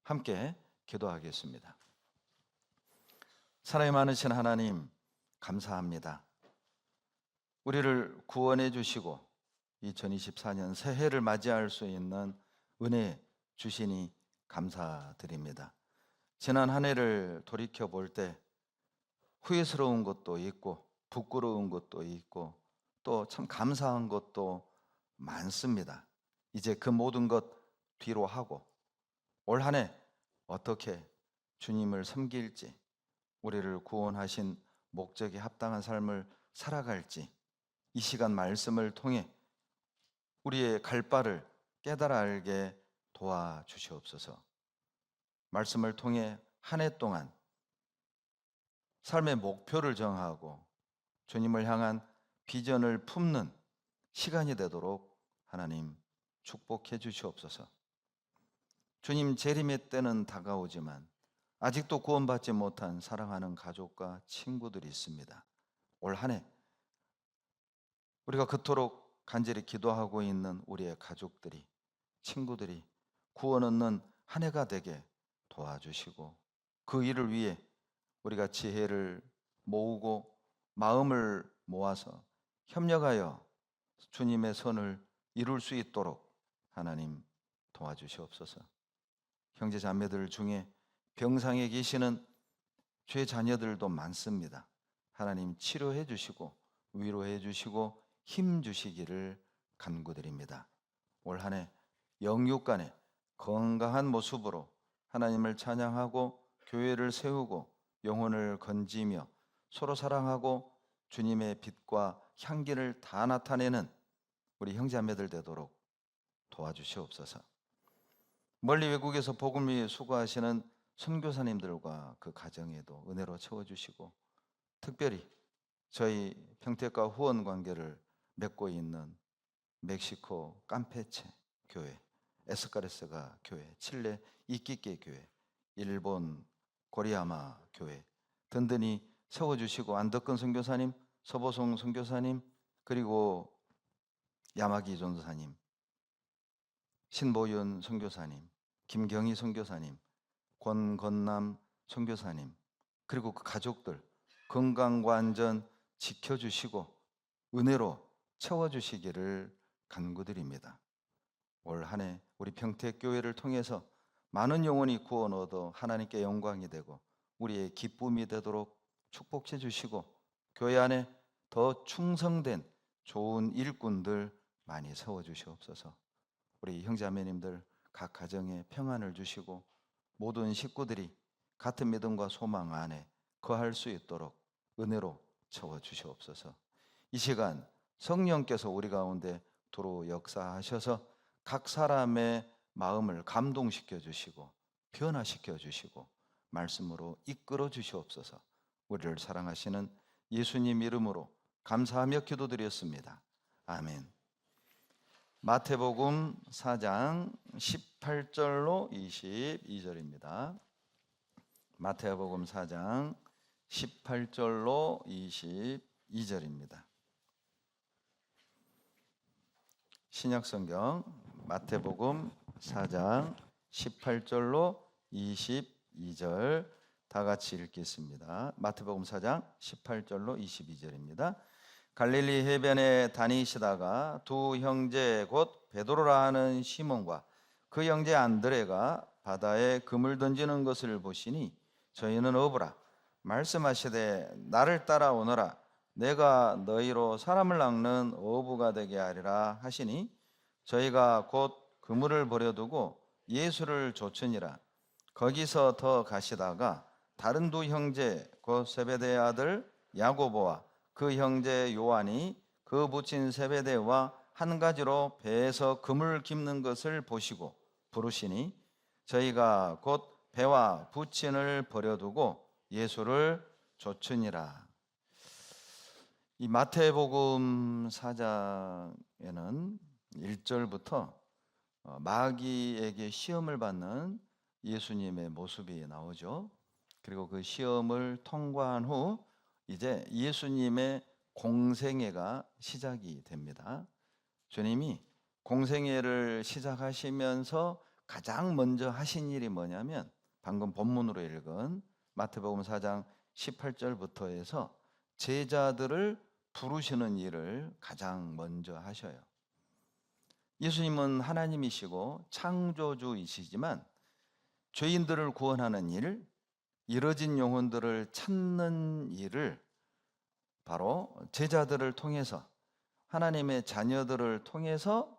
함께 기도하겠습니다. 사랑이 많으신 하나님, 감사합니다. 우리를 구원해 주시고 2024년 새해를 맞이할 수 있는 은혜 주시니 감사드립니다. 지난 한 해를 돌이켜 볼 때 후회스러운 것도 있고 부끄러운 것도 있고 또 참 감사한 것도 많습니다. 이제 그 모든 것 뒤로 하고 올 한 해 어떻게 주님을 섬길지, 우리를 구원하신 목적에 합당한 삶을 살아갈지 이 시간 말씀을 통해 우리의 갈 바를 깨달아 알게 도와주시옵소서. 말씀을 통해 한 해 동안 삶의 목표를 정하고 주님을 향한 비전을 품는 시간이 되도록 하나님 축복해 주시옵소서. 주님 재림의 때는 다가오지만 아직도 구원받지 못한 사랑하는 가족과 친구들이 있습니다. 올 한 해 우리가 그토록 간절히 기도하고 있는 우리의 가족들이, 친구들이 구원 얻는 한 해가 되게 도와주시고 그 일을 위해 우리가 지혜를 모으고 마음을 모아서 협력하여 주님의 선을 이룰 수 있도록 하나님 도와주시옵소서. 형제 자매들 중에 병상에 계시는 죄 자녀들도 많습니다. 하나님 치료해 주시고 위로해 주시고 힘 주시기를 간구드립니다. 올 한 해 영육 간에 건강한 모습으로 하나님을 찬양하고 교회를 세우고 영혼을 건지며 서로 사랑하고 주님의 빛과 향기를 다 나타내는 우리 형제자매들 되도록 도와주시옵소서. 멀리 외국에서 복음 위해 수고하시는 선교사님들과 그 가정에도 은혜로 채워주시고 특별히 저희 평택과 후원 관계를 맺고 있는 멕시코 캄페체 교회, 에스카레스가 교회, 칠레 이끼께 교회, 일본 고리야마 교회 든든히 세워주시고 안덕근 선교사님, 서보송 선교사님, 그리고 야마기 전도사님, 신보윤 선교사님, 김경희 선교사님, 권건남 선교사님, 그리고 그 가족들 건강과 안전 지켜주시고 은혜로 채워주시기를 간구드립니다. 올 한 해 우리 평택교회를 통해서 많은 영혼이 구원 얻어 하나님께 영광이 되고 우리의 기쁨이 되도록 축복해 주시고 교회 안에 더 충성된 좋은 일꾼들 많이 세워주시옵소서. 우리 형제자매님들 각 가정에 평안을 주시고 모든 식구들이 같은 믿음과 소망 안에 거할 수 있도록 은혜로 채워주시옵소서. 이 시간 성령께서 우리 가운데 도로 역사하셔서 각 사람의 마음을 감동시켜 주시고 변화시켜 주시고 말씀으로 이끌어 주시옵소서. 우리를 사랑하시는 예수님 이름으로 감사하며 기도드렸습니다. 아멘. 마태복음 4장 18절로 22절입니다. 마태복음 4장 18절로 22절입니다. 신약성경 마태복음 4장 18절로 22절 다 같이 읽겠습니다. 마태복음 4장 18절로 22절입니다. 갈릴리 해변에 다니시다가 두 형제 곧 베드로라 하는 시몬과 그 형제 안드레가 바다에 그물 던지는 것을 보시니 저희는 어부라 말씀하시되 나를 따라오너라 내가 너희로 사람을 낚는 어부가 되게 하리라 하시니 저희가 곧 그물을 버려두고 예수를 좇으니라. 거기서 더 가시다가 다른 두 형제 곧 세베대의 아들 야고보와 그 형제 요한이 그 부친 세베대와 한 가지로 배에서 그물 깁는 것을 보시고 부르시니 저희가 곧 배와 부친을 버려두고 예수를 좇으니라. 이 마태복음 4장에는 1절부터 마귀에게 시험을 받는 예수님의 모습이 나오죠. 그리고 그 시험을 통과한 후 이제 예수님의 공생애가 시작이 됩니다. 주님이 공생애를 시작하시면서 가장 먼저 하신 일이 뭐냐면 방금 본문으로 읽은 마태복음 4장 18절부터 해서 제자들을 부르시는 일을 가장 먼저 하셔요. 예수님은 하나님이시고 창조주이시지만 죄인들을 구원하는 일, 잃어진 영혼들을 찾는 일을 바로 제자들을 통해서, 하나님의 자녀들을 통해서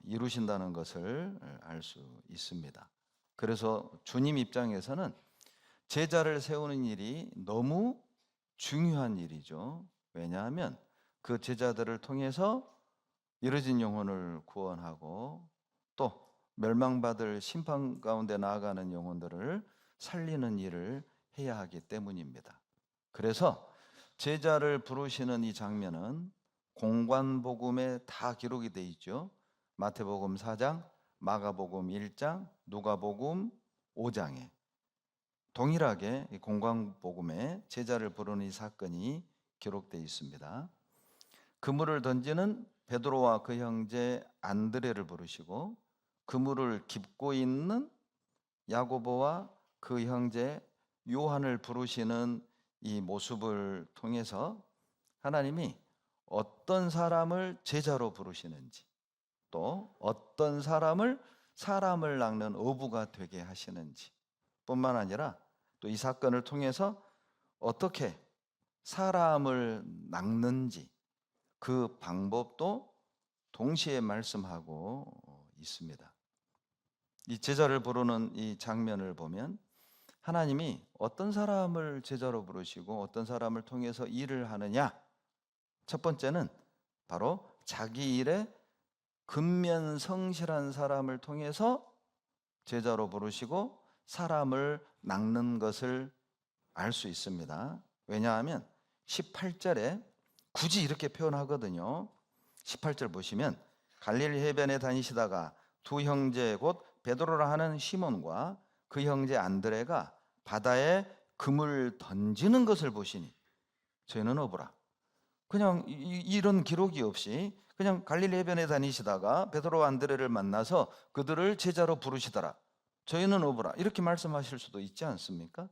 이루신다는 것을 알 수 있습니다. 그래서 주님 입장에서는 제자를 세우는 일이 너무 중요한 일이죠. 왜냐하면 그 제자들을 통해서 잃어진 영혼을 구원하고 또 멸망받을 심판 가운데 나아가는 영혼들을 살리는 일을 해야 하기 때문입니다. 그래서 제자를 부르시는 이 장면은 공관복음에 다 기록이 되어 있죠. 마태복음 4장, 마가복음 1장, 누가복음 5장에 동일하게 공관복음에 제자를 부르는 이 사건이 기록되어 있습니다. 그물을 던지는 베드로와 그 형제 안드레를 부르시고 그물을 깁고 있는 야고보와 그 형제 요한을 부르시는 이 모습을 통해서 하나님이 어떤 사람을 제자로 부르시는지, 또 어떤 사람을 낚는 어부가 되게 하시는지 뿐만 아니라 또 이 사건을 통해서 어떻게 사람을 낚는지 그 방법도 동시에 말씀하고 있습니다. 이 제자를 부르는 이 장면을 보면 하나님이 어떤 사람을 제자로 부르시고 어떤 사람을 통해서 일을 하느냐, 첫 번째는 바로 자기 일에 근면성실한 사람을 통해서 제자로 부르시고 사람을 낚는 것을 알 수 있습니다. 왜냐하면 18절에 굳이 이렇게 표현하거든요. 18절 보시면 갈릴리 해변에 다니시다가 두 형제 곧 베드로라 하는 시몬과 그 형제 안드레가 바다에 금을 던지는 것을 보시니 저희는 어부라. 그냥 이런 기록이 없이 그냥 갈릴리 해변에 다니시다가 베드로와 안드레를 만나서 그들을 제자로 부르시더라. 저희는 어부라. 이렇게 말씀하실 수도 있지 않습니까?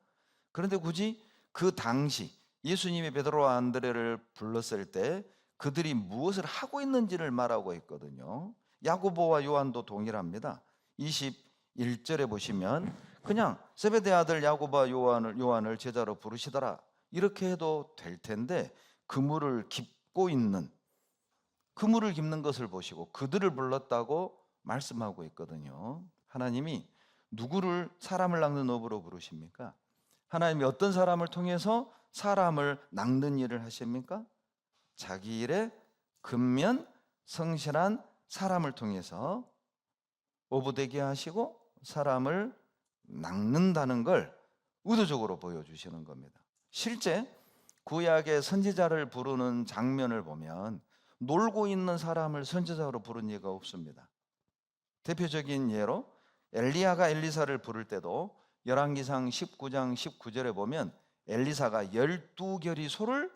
그런데 굳이 그 당시 예수님이 베드로와 안드레를 불렀을 때 그들이 무엇을 하고 있는지를 말하고 있거든요. 야고보와 요한도 동일합니다. 21절에 보시면 그냥 세베대 아들 야고보와 요한을 제자로 부르시더라. 이렇게 해도 될 텐데 그물을 깁는 것을 보시고 그들을 불렀다고 말씀하고 있거든요. 하나님이 누구를 사람을 낚는 어부로 부르십니까? 하나님이 어떤 사람을 통해서 사람을 낚는 일을 하십니까? 자기 일에 근면 성실한 사람을 통해서 어부되게 하시고 사람을 낚는다는 걸 의도적으로 보여주시는 겁니다. 실제 구약의 선지자를 부르는 장면을 보면 놀고 있는 사람을 선지자로 부른 예가 없습니다. 대표적인 예로 엘리야가 엘리사를 부를 때도 열왕기상 19장 19절에 보면 엘리사가 12결이 소를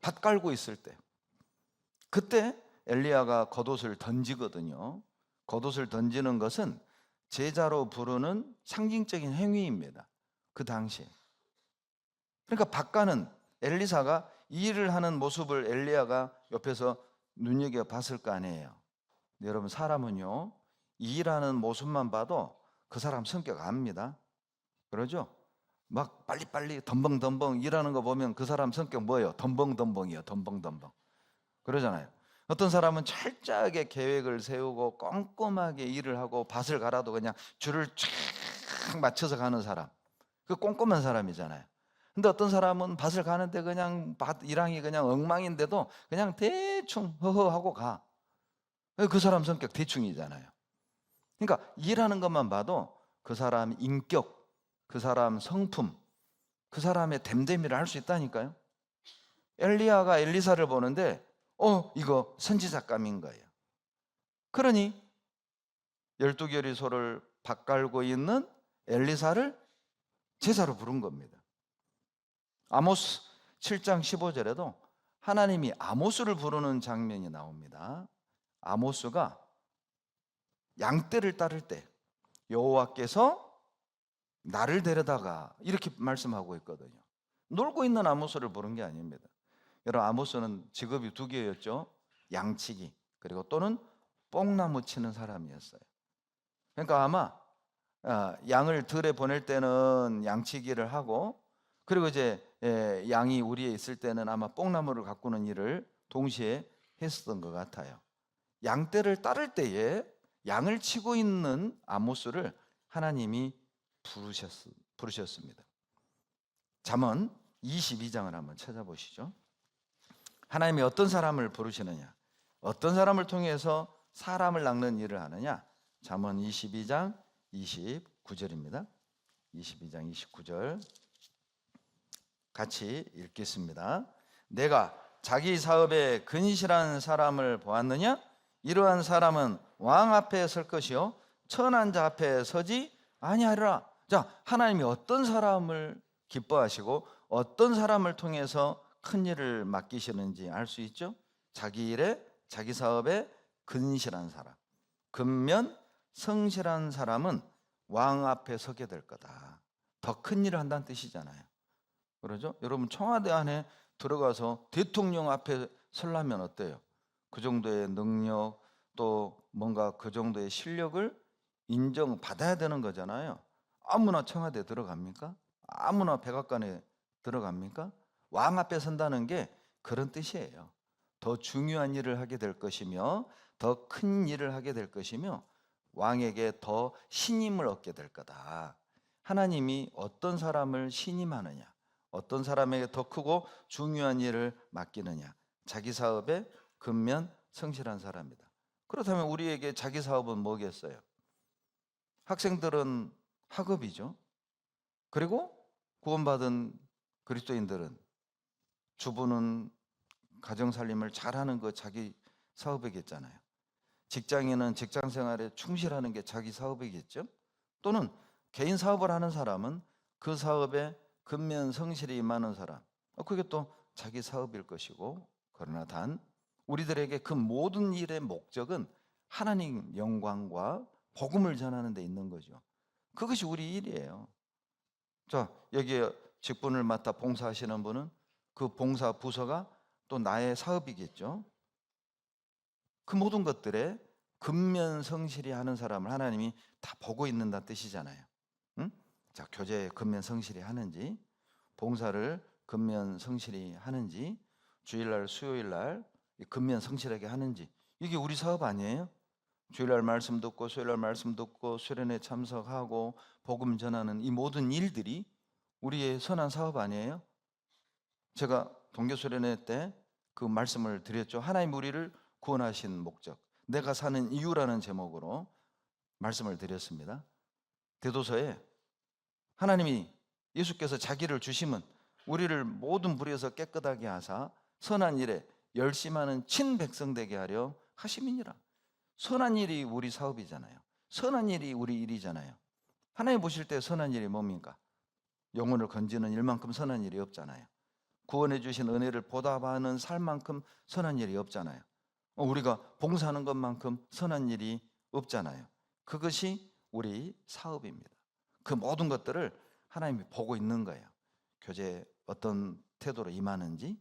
밭 깔고 있을 때 그때 엘리야가 겉옷을 던지거든요. 겉옷을 던지는 것은 제자로 부르는 상징적인 행위입니다. 그 당시에. 그러니까 밭 가는 엘리사가 이 일을 하는 모습을 엘리야가 옆에서 눈여겨봤을 거 아니에요. 여러분, 사람은요 이 일하는 모습만 봐도 그 사람 성격 압니다. 그러죠? 막 빨리빨리 덤벙덤벙 일하는 거 보면 그 사람 성격 뭐예요? 덤벙덤벙이에요. 덤벙덤벙. 그러잖아요. 어떤 사람은 철저하게 계획을 세우고 꼼꼼하게 일을 하고 밭을 갈아도 그냥 줄을 쫙 맞춰서 가는 사람, 그 꼼꼼한 사람이잖아요. 근데 어떤 사람은 밭을 가는데 그냥 밭 일항이 그냥 엉망인데도 그냥 대충 허허하고 가. 그 사람 성격 대충이잖아요. 그러니까 일하는 것만 봐도 그 사람 인격, 그 사람 성품, 그 사람의 됨됨이를 알 수 있다니까요. 엘리야가 엘리사를 보는데 이거 선지자감인 거예요. 그러니 12결의 소를 밭 갈고 있는 엘리사를 제자로 부른 겁니다. 아모스 7장 15절에도 하나님이 아모스를 부르는 장면이 나옵니다. 아모스가 양떼를 따를 때 여호와께서 나를 데려다가 이렇게 말씀하고 있거든요. 놀고 있는 아모스를 부른 게 아닙니다. 여러분, 아모스는 직업이 두 개였죠. 양치기 그리고 또는 뽕나무 치는 사람이었어요. 그러니까 아마 양을 들에 보낼 때는 양치기를 하고, 그리고 이제 양이 우리에 있을 때는 아마 뽕나무를 가꾸는 일을 동시에 했었던 것 같아요. 양떼를 따를 때에 양을 치고 있는 아모스를 하나님이 부르셨습니다. 잠언 22장을 한번 찾아보시죠. 하나님이 어떤 사람을 부르시느냐, 어떤 사람을 통해서 사람을 낚는 일을 하느냐. 잠언 22장 29절입니다. 22장 29절 같이 읽겠습니다. 내가 자기 사업에 근실한 사람을 보았느냐? 이러한 사람은 왕 앞에 설 것이요 천한 자 앞에 서지 아니하리라. 자, 하나님이 어떤 사람을 기뻐하시고 어떤 사람을 통해서 큰 일을 맡기시는지 알 수 있죠? 자기 일에, 자기 사업에 근실한 사람, 근면 성실한 사람은 왕 앞에 서게 될 거다. 더 큰 일을 한다는 뜻이잖아요. 그러죠? 여러분, 청와대 안에 들어가서 대통령 앞에 서려면 어때요? 그 정도의 능력, 또 뭔가 그 정도의 실력을 인정받아야 되는 거잖아요. 아무나 청와대 들어갑니까? 아무나 백악관에 들어갑니까? 왕 앞에 선다는 게 그런 뜻이에요. 더 중요한 일을 하게 될 것이며, 더 큰 일을 하게 될 것이며, 왕에게 더 신임을 얻게 될 거다. 하나님이 어떤 사람을 신임하느냐, 어떤 사람에게 더 크고 중요한 일을 맡기느냐. 자기 사업에 근면 성실한 사람이다. 그렇다면 우리에게 자기 사업은 뭐겠어요? 학생들은 학업이죠. 그리고 구원받은 그리스도인들은, 주부는 가정살림을 잘하는 거 자기 사업이겠잖아요. 직장인은 직장 생활에 충실하는 게 자기 사업이겠죠. 또는 개인 사업을 하는 사람은 그 사업에 근면 성실히 임하는 사람, 그게 또 자기 사업일 것이고, 그러나 단 우리들에게 그 모든 일의 목적은 하나님 영광과 복음을 전하는 데 있는 거죠. 그것이 우리 일이에요. 자, 여기에 직분을 맡아 봉사하시는 분은 그 봉사 부서가 또 나의 사업이겠죠. 그 모든 것들에 근면 성실히 하는 사람을 하나님이 다 보고 있는다는 뜻이잖아요. 응? 자, 교제에 근면 성실히 하는지, 봉사를 근면 성실히 하는지, 주일날 수요일날 근면 성실하게 하는지, 이게 우리 사업 아니에요? 주일날 말씀 듣고 수요일날 말씀 듣고 수련회 참석하고 복음 전하는 이 모든 일들이 우리의 선한 사업 아니에요? 제가 동교수련회 때 그 말씀을 드렸죠. 하나님 우리를 구원하신 목적, 내가 사는 이유라는 제목으로 말씀을 드렸습니다. 대도서에 하나님이, 예수께서 자기를 주심은 우리를 모든 불의에서 깨끗하게 하사 선한 일에 열심하는 친백성 되게 하려 하심이니라. 선한 일이 우리 사업이잖아요. 선한 일이 우리 일이잖아요. 하나님 보실 때 선한 일이 뭡니까? 영혼을 건지는 일만큼 선한 일이 없잖아요. 구원해 주신 은혜를 보답하는 삶만큼 선한 일이 없잖아요. 우리가 봉사하는 것만큼 선한 일이 없잖아요. 그것이 우리 사업입니다. 그 모든 것들을 하나님이 보고 있는 거예요. 교제에 어떤 태도로 임하는지,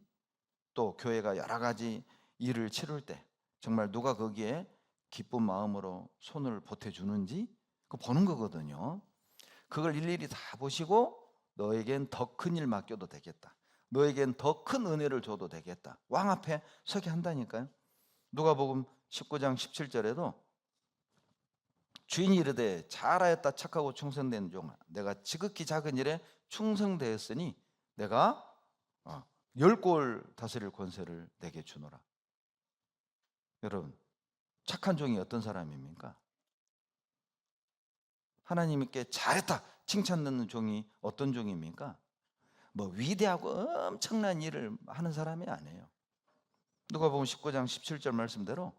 또 교회가 여러 가지 일을 치룰 때 정말 누가 거기에 기쁜 마음으로 손을 보태주는지 그거 보는 거거든요. 그걸 일일이 다 보시고 너에겐 더 큰 일 맡겨도 되겠다, 너에겐 더 큰 은혜를 줘도 되겠다, 왕 앞에 서게 한다니까요. 누가복음 19장 17절에도 주인이 이르되 잘하였다 착하고 충성된 종아, 내가 지극히 작은 일에 충성되었으니 내가 10골 다스릴 권세를 내게 주노라. 여러분, 착한 종이 어떤 사람입니까? 하나님께 잘했다 칭찬 듣는 종이 어떤 종입니까? 뭐 위대하고 엄청난 일을 하는 사람이 아니에요. 누가복음 19장 17절 말씀대로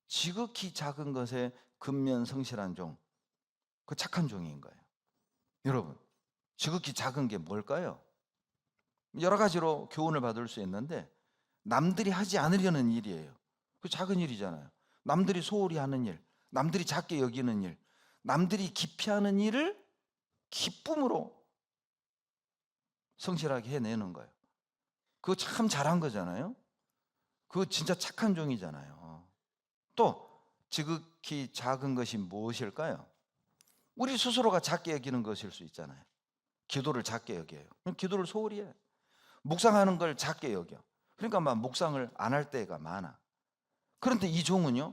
지극히 작은 것에 근면 성실한 종, 그 착한 종인 거예요. 여러분, 지극히 작은 게 뭘까요? 여러 가지로 교훈을 받을 수 있는데, 남들이 하지 않으려는 일이에요. 그 작은 일이잖아요. 남들이 소홀히 하는 일, 남들이 작게 여기는 일, 남들이 기피하는 일을 기쁨으로 성실하게 해내는 거예요. 그거 참 잘한 거잖아요. 그거 진짜 착한 종이잖아요. 또 지극히 작은 것이 무엇일까요? 우리 스스로가 작게 여기는 것일 수 있잖아요. 기도를 작게 여겨요. 기도를 소홀히 해. 묵상하는 걸 작게 여겨. 그러니까 막 묵상을 안 할 때가 많아. 그런데 이 종은요,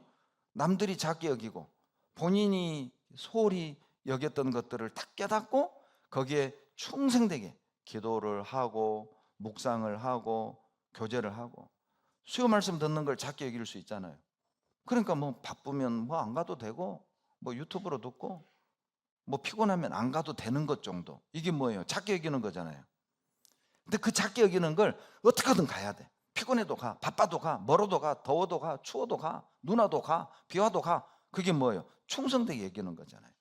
남들이 작게 여기고 본인이 소홀히 여겼던 것들을 딱 깨닫고 거기에 충성되게 기도를 하고 묵상을 하고 교제를 하고 수요 말씀 듣는 걸 작게 여길 수 있잖아요. 그러니까 뭐 바쁘면 뭐 안 가도 되고 뭐 유튜브로 듣고 뭐 피곤하면 안 가도 되는 것 정도. 이게 뭐예요? 작게 여기는 거잖아요. 근데 그 작게 여기는 걸 어떻게든 가야 돼. 피곤해도 가, 바빠도 가, 멀어도 가, 더워도 가, 추워도 가, 눈 와도 가, 비 와도 가. 그게 뭐예요? 충성되게 여기는 거잖아요.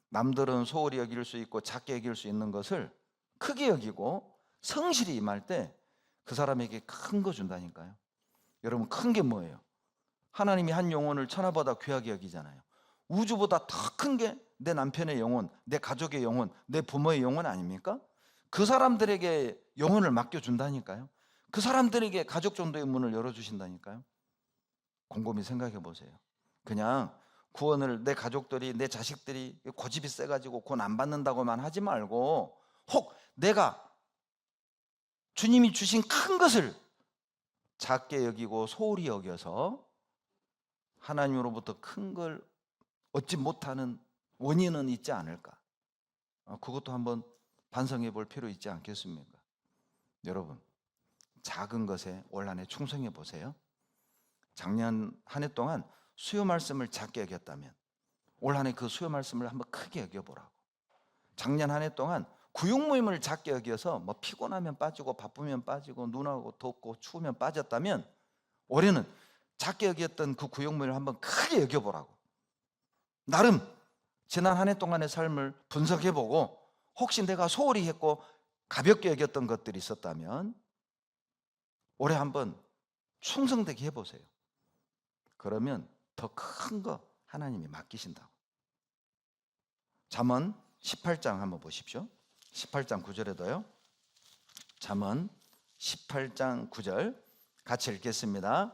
남들은 소홀히 여길 수 있고 작게 여길 수 있는 것을 크게 여기고 성실히 임할 때 그 사람에게 큰 거 준다니까요. 여러분, 큰 게 뭐예요? 하나님이 한 영혼을 천하보다 귀하게 여기잖아요. 우주보다 더 큰 게 내 남편의 영혼, 내 가족의 영혼, 내 부모의 영혼 아닙니까? 그 사람들에게 영혼을 맡겨준다니까요. 그 사람들에게 가족 정도의 문을 열어주신다니까요. 곰곰이 생각해 보세요. 그냥 구원을 내 가족들이, 내 자식들이 고집이 세가지고 구원 안 받는다고만 하지 말고, 혹 내가 주님이 주신 큰 것을 작게 여기고 소홀히 여겨서 하나님으로부터 큰 걸 얻지 못하는 원인은 있지 않을까? 그것도 한번 반성해 볼 필요 있지 않겠습니까? 여러분, 작은 것에 올 한 해 충성해 보세요. 작년 한 해 동안 수요 말씀을 작게 여겼다면 올 한 해 그 수요 말씀을 한번 크게 여겨보라고. 작년 한 해 동안 구육 모임을 작게 여겨서 뭐 피곤하면 빠지고 바쁘면 빠지고 눈하고 덥고 추우면 빠졌다면 올해는 작게 여겼던 그 구육 모임을 한번 크게 여겨보라고. 나름 지난 한 해 동안의 삶을 분석해보고 혹시 내가 소홀히 했고 가볍게 여겼던 것들이 있었다면 올해 한번 충성되게 해보세요. 그러면 더 큰 거 하나님이 맡기신다고. 잠언 18장 한번 보십시오. 18장 9절에도요. 잠언 18장 9절 같이 읽겠습니다.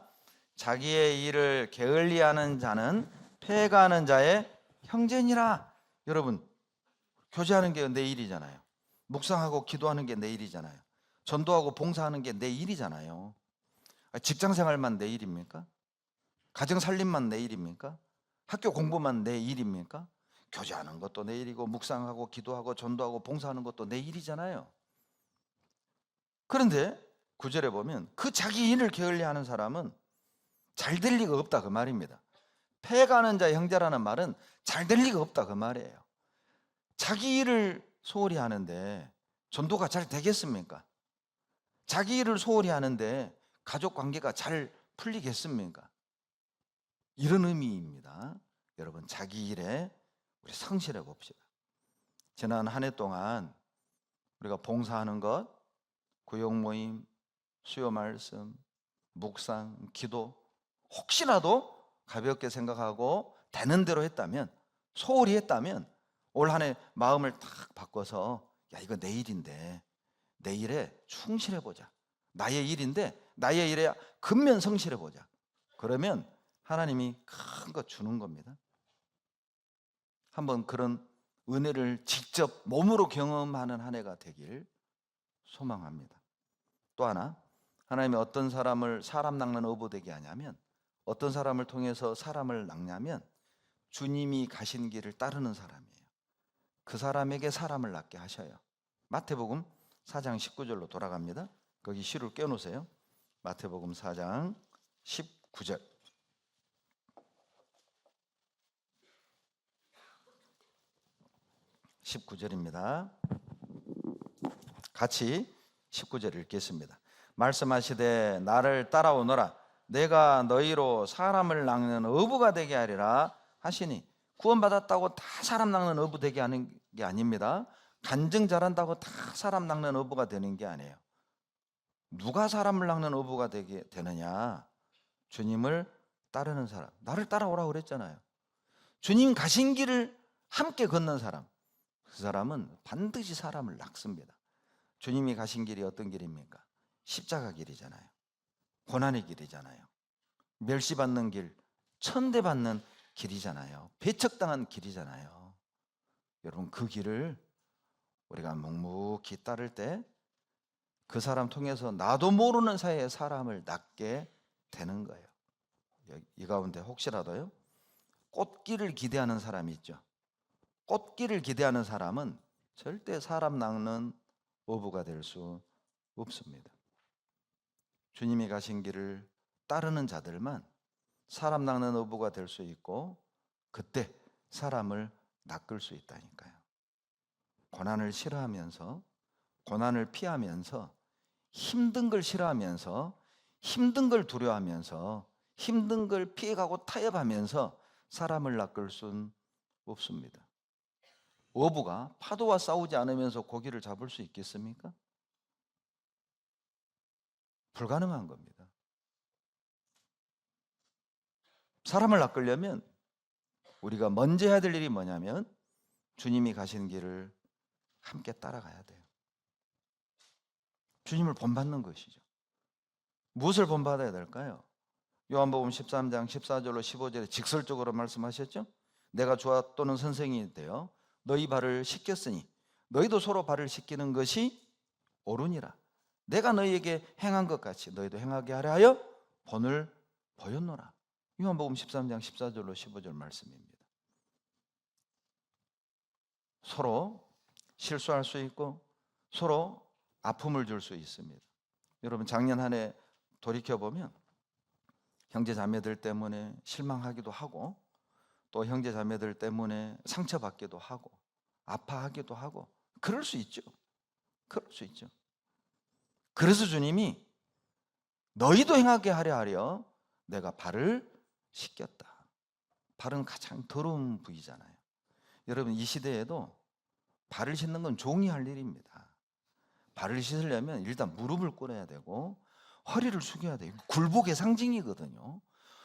자기의 일을 게을리하는 자는 패가하는 자의 형제니라. 여러분, 교제하는 게 내 일이잖아요. 묵상하고 기도하는 게 내 일이잖아요. 전도하고 봉사하는 게 내 일이잖아요. 직장생활만 내 일입니까? 가정살림만 내 일입니까? 학교 공부만 내 일입니까? 교제하는 것도 내 일이고 묵상하고 기도하고 전도하고 봉사하는 것도 내 일이잖아요. 그런데 9절에 보면 그 자기 일을 게을리하는 사람은 잘 될 리가 없다 그 말입니다. 패가는 자의 형제라는 말은 잘 될 리가 없다 그 말이에요. 자기 일을 소홀히 하는데 전도가 잘 되겠습니까? 자기 일을 소홀히 하는데 가족 관계가 잘 풀리겠습니까? 이런 의미입니다. 여러분, 자기 일에 우리 성실해 봅시다. 지난 한 해 동안 우리가 봉사하는 것, 구역 모임, 수요 말씀, 묵상, 기도 혹시라도 가볍게 생각하고 되는 대로 했다면, 소홀히 했다면 올 한 해 마음을 탁 바꿔서 야, 이거 내 일인데 내 일에 충실해 보자. 나의 일인데 나의 일에 근면 성실해 보자. 그러면 하나님이 큰 거 주는 겁니다. 한번 그런 은혜를 직접 몸으로 경험하는 한 해가 되길 소망합니다. 또 하나, 하나님이 어떤 사람을 사람 낚는 어부되게 하냐면, 어떤 사람을 통해서 사람을 낚냐면 주님이 가신 길을 따르는 사람이에요. 그 사람에게 사람을 낚게 하셔요. 마태복음 4장 19절로 돌아갑니다. 거기 시를 껴놓으세요. 마태복음 4장 19절. (19절입니다) 같이 19절 읽겠습니다. 말씀하시되 나를 따라오너라. 내가 너희로 사람을 낚는 어부가 되게 하리라 하시니, 구원받았다고 다 사람 낚는 어부 되게 하는 게 아닙니다. 간증 잘한다고 다 사람 낚는 어부가 되는 게 아니에요. 누가 사람을 낚는 어부가 되게 되느냐? 주님을 따르는 사람. 나를 따라오라고 그랬잖아요. 주님 가신 길을 함께 걷는 사람, 그 사람은 반드시 사람을 낚습니다. 주님이 가신 길이 어떤 길입니까? 십자가 길이잖아요. 고난의 길이잖아요. 멸시받는 길, 천대받는 길이잖아요. 배척당한 길이잖아요. 여러분, 그 길을 우리가 묵묵히 따를 때 그 사람 통해서 나도 모르는 사이에 사람을 낚게 되는 거예요. 이 가운데 혹시라도요, 꽃길을 기대하는 사람이 있죠. 꽃길을 기대하는 사람은 절대 사람 낚는 어부가 될 수 없습니다. 주님이 가신 길을 따르는 자들만 사람 낚는 어부가 될 수 있고, 그때 사람을 낚을 수 있다니까요. 고난을 싫어하면서, 고난을 피하면서, 힘든 걸 싫어하면서, 힘든 걸 두려워하면서, 힘든 걸 피해가고 타협하면서 사람을 낚을 수는 없습니다. 어부가 파도와 싸우지 않으면서 고기를 잡을 수 있겠습니까? 불가능한 겁니다. 사람을 낚으려면 우리가 먼저 해야 될 일이 뭐냐면 주님이 가신 길을 함께 따라가야 돼요. 주님을 본받는 것이죠. 무엇을 본받아야 될까요? 요한복음 13장 14절로 15절에 직설적으로 말씀하셨죠. 내가 주와 또는 선생이 되어 너희 발을 씻겼으니 너희도 서로 발을 씻기는 것이 옳으니라. 내가 너희에게 행한 것 같이 너희도 행하게 하려 하여 본을 보였노라. 요한복음 13장 14절로 15절 말씀입니다. 서로 실수할 수 있고 서로 아픔을 줄 수 있습니다. 여러분, 작년 한 해 돌이켜보면 형제 자매들 때문에 실망하기도 하고, 또 형제 자매들 때문에 상처받기도 하고 아파하기도 하고 그럴 수 있죠. 그럴 수 있죠. 그래서 주님이 너희도 행하게 하려 내가 발을 씻겼다. 발은 가장 더러운 부위잖아요. 여러분, 이 시대에도 발을 씻는 건 종이 할 일입니다. 발을 씻으려면 일단 무릎을 꿇어야 되고 허리를 숙여야 돼요. 굴복의 상징이거든요.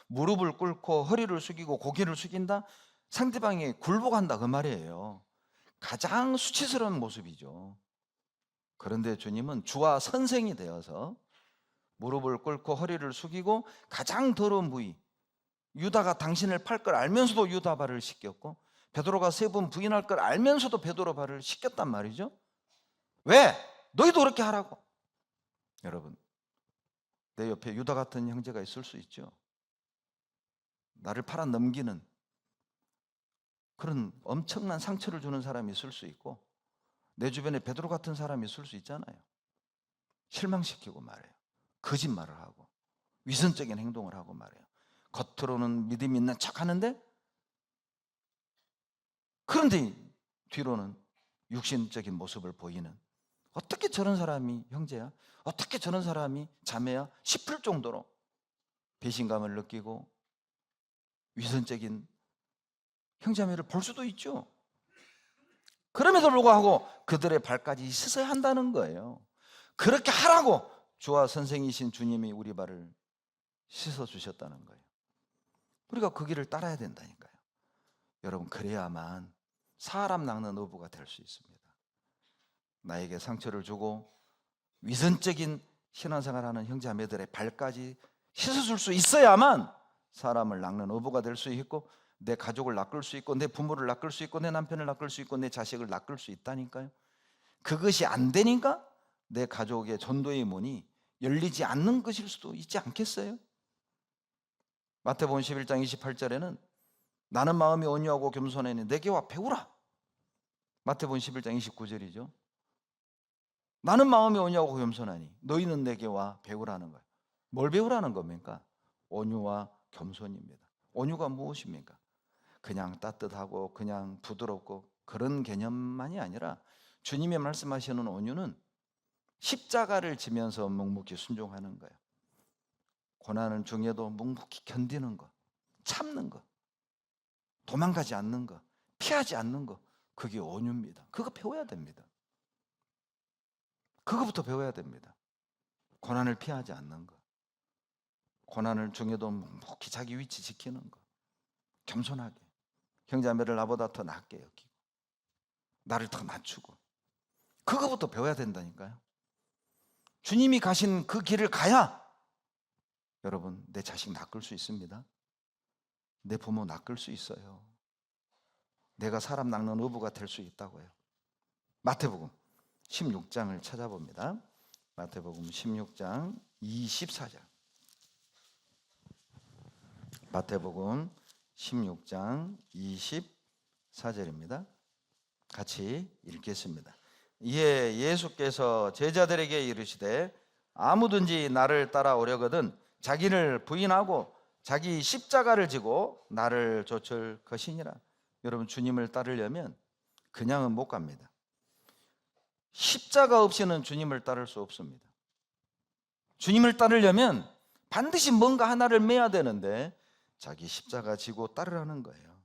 무릎을 꿇고 허리를 숙이고 고개를 숙인다? 상대방이 굴복한다, 그 말이에요. 가장 수치스러운 모습이죠. 그런데 주님은 주와 선생이 되어서 무릎을 꿇고 허리를 숙이고 가장 더러운 부위, 유다가 당신을 팔 걸 알면서도 유다 발을 씻겼고 베드로가 3번 부인할 걸 알면서도 베드로 발을 씻겼단 말이죠. 왜? 너희도 그렇게 하라고. 여러분, 내 옆에 유다 같은 형제가 있을 수 있죠. 나를 팔아 넘기는 그런 엄청난 상처를 주는 사람이 있을 수 있고, 내 주변에 베드로 같은 사람이 있을 수 있잖아요. 실망시키고 말해요. 거짓말을 하고 위선적인 행동을 하고 말해요. 겉으로는 믿음 있는 척 하는데, 그런데 뒤로는 육신적인 모습을 보이는, 어떻게 저런 사람이 형제야? 어떻게 저런 사람이 자매야? 싶을 정도로 배신감을 느끼고 위선적인 형제자매를 볼 수도 있죠. 그럼에도 불구하고 그들의 발까지 씻어야 한다는 거예요. 그렇게 하라고 주와 선생이신 주님이 우리 발을 씻어주셨다는 거예요. 우리가 그 길을 따라야 된다니까요. 여러분, 그래야만 사람 낚는 어부가 될 수 있습니다. 나에게 상처를 주고 위선적인 신앙생활하는 형제자매들의 발까지 씻어줄 수 있어야만 사람을 낚는 어부가 될 수 있고, 내 가족을 낚을 수 있고, 내 부모를 낚을 수 있고, 내 남편을 낚을 수 있고, 내 자식을 낚을 수 있다니까요. 그것이 안 되니까 내 가족의 전도의 문이 열리지 않는 것일 수도 있지 않겠어요? 마태복음 11장 28절에는 나는 마음이 온유하고 겸손하니 내게 와 배우라. 마태복음 11장 29절이죠. 나는 마음이 온유하고 겸손하니 너희는 내게 와 배우라는 거예요. 뭘 배우라는 겁니까? 온유와 겸손입니다. 온유가 무엇입니까? 그냥 따뜻하고 그냥 부드럽고 그런 개념만이 아니라 주님이 말씀하시는 온유는 십자가를 지면서 묵묵히 순종하는 거예요. 고난은 중에도 묵묵히 견디는 것, 참는 것, 도망가지 않는 것, 피하지 않는 것, 그게 온유입니다. 그거 배워야 됩니다. 그거부터 배워야 됩니다. 고난을 피하지 않는 것, 고난을 중에도 묵묵히 자기 위치 지키는 것, 겸손하게 형제자매를 나보다 더 낮게 여기고 나를 더 낮추고, 그거부터 배워야 된다니까요. 주님이 가신 그 길을 가야 여러분 내 자식 낚을 수 있습니다. 내 부모 낚을 수 있어요. 내가 사람 낚는 어부가 될 수 있다고요. 마태복음 16장을 찾아봅니다. 마태복음 16장 24절. 마태복음 16장 24절입니다. 같이 읽겠습니다. 이에 예수께서 제자들에게 이르시되 아무든지 나를 따라오려거든 자기를 부인하고 자기 십자가를 지고 나를 좇을 것이니라. 여러분, 주님을 따르려면 그냥은 못 갑니다. 십자가 없이는 주님을 따를 수 없습니다. 주님을 따르려면 반드시 뭔가 하나를 매야 되는데 자기 십자가 지고 따르라는 거예요.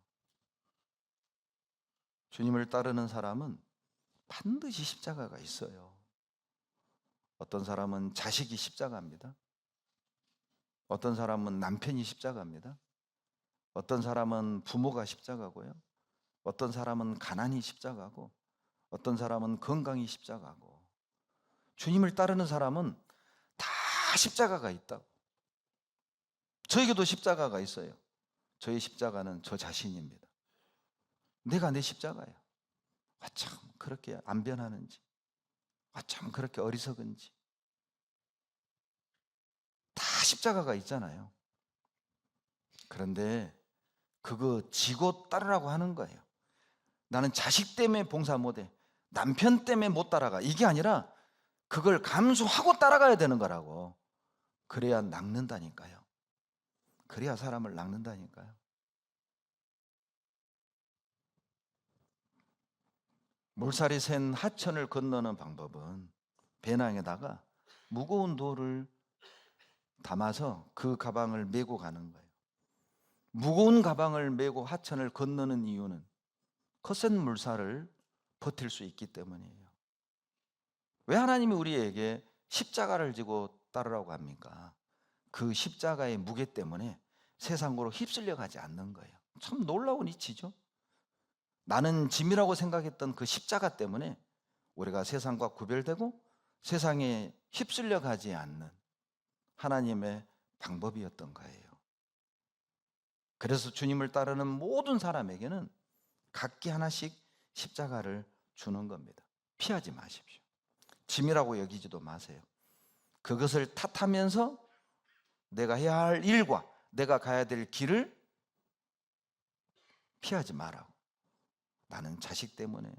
주님을 따르는 사람은 반드시 십자가가 있어요. 어떤 사람은 자식이 십자가입니다. 어떤 사람은 남편이 십자가입니다. 어떤 사람은 부모가 십자가고요. 어떤 사람은 가난이 십자가고, 어떤 사람은 건강이 십자가고. 주님을 따르는 사람은 다 십자가가 있다고. 저에게도 십자가가 있어요. 저의 십자가는 저 자신입니다. 내가 내 십자가예요. 참 그렇게 안 변하는지, 참 그렇게 어리석은지. 다 십자가가 있잖아요. 그런데 그거 지고 따르라고 하는 거예요. 나는 자식 때문에 봉사 못해, 남편 때문에 못 따라가, 이게 아니라 그걸 감수하고 따라가야 되는 거라고. 그래야 낚는다니까요. 그래야 사람을 낚는다니까요. 물살이 센 하천을 건너는 방법은 배낭에다가 무거운 돌을 담아서 그 가방을 메고 가는 거예요. 무거운 가방을 메고 하천을 건너는 이유는 거센 물살을 버틸 수 있기 때문이에요. 왜 하나님이 우리에게 십자가를 지고 따르라고 합니까? 그 십자가의 무게 때문에 세상으로 휩쓸려 가지 않는 거예요. 참 놀라운 이치죠. 나는 짐이라고 생각했던 그 십자가 때문에 우리가 세상과 구별되고 세상에 휩쓸려 가지 않는 하나님의 방법이었던 거예요. 그래서 주님을 따르는 모든 사람에게는 각기 하나씩 십자가를 주는 겁니다. 피하지 마십시오. 짐이라고 여기지도 마세요. 그것을 탓하면서 내가 해야 할 일과 내가 가야 될 길을 피하지 마라고. 나는 자식 때문에,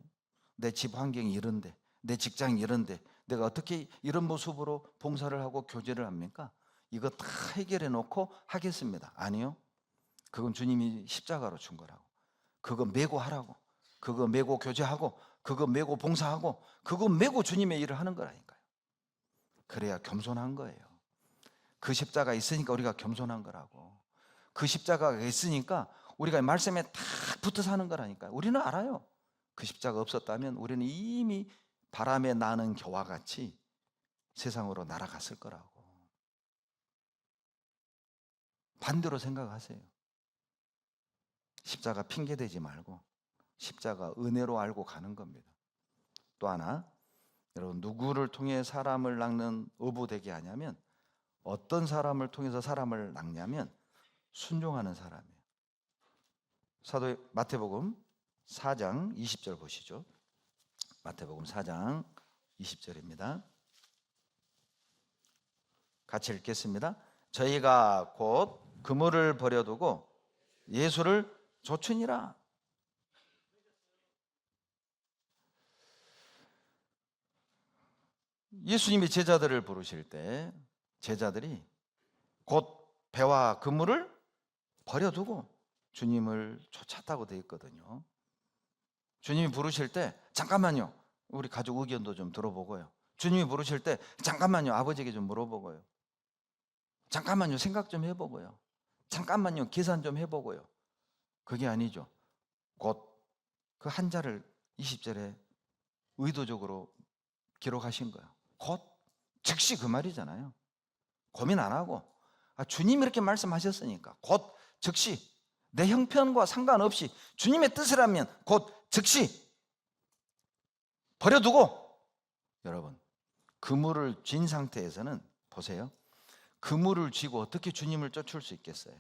내 집 환경이 이런데, 내 직장이 이런데 내가 어떻게 이런 모습으로 봉사를 하고 교제를 합니까? 이거 다 해결해 놓고 하겠습니다. 아니요. 그건 주님이 십자가로 준 거라고. 그거 메고 하라고. 그거 메고 교제하고, 그거 메고 봉사하고, 그거 메고 주님의 일을 하는 거라니까요. 그래야 겸손한 거예요. 그 십자가 있으니까 우리가 겸손한 거라고. 그 십자가가 있으니까 우리가 말씀에 딱 붙어 사는 거라니까요. 우리는 알아요. 그 십자가 없었다면 우리는 이미 바람에 나는 겨와 같이 세상으로 날아갔을 거라고. 반대로 생각하세요. 십자가 핑계대지 말고 십자가 은혜로 알고 가는 겁니다. 또 하나, 여러분, 누구를 통해 사람을 낚는 어부 되게 하냐면, 어떤 사람을 통해서 사람을 낚냐면 순종하는 사람이에요. 사도 마태복음 4장 20절 보시죠. 마태복음 4장 20절입니다. 같이 읽겠습니다. 저희가 곧 그물을 버려두고 예수를 좇으니라. 예수님이 제자들을 부르실 때 제자들이 곧 배와 그물을 버려두고 주님을 쫓았다고 되어 있거든요. 주님이 부르실 때 잠깐만요, 우리 가족 의견도 좀 들어보고요. 주님이 부르실 때 잠깐만요, 아버지에게 좀 물어보고요. 잠깐만요, 생각 좀 해보고요. 잠깐만요, 계산 좀 해보고요. 그게 아니죠. 곧 그 한자를 20절에 의도적으로 기록하신 거예요. 곧, 즉시 그 말이잖아요. 고민 안 하고, 주님이 이렇게 말씀하셨으니까 곧, 즉시 내 형편과 상관없이 주님의 뜻이라면 곧 즉시 버려두고, 여러분, 그물을 쥔 상태에서는 보세요. 그물을 쥐고 어떻게 주님을 쫓을 수 있겠어요?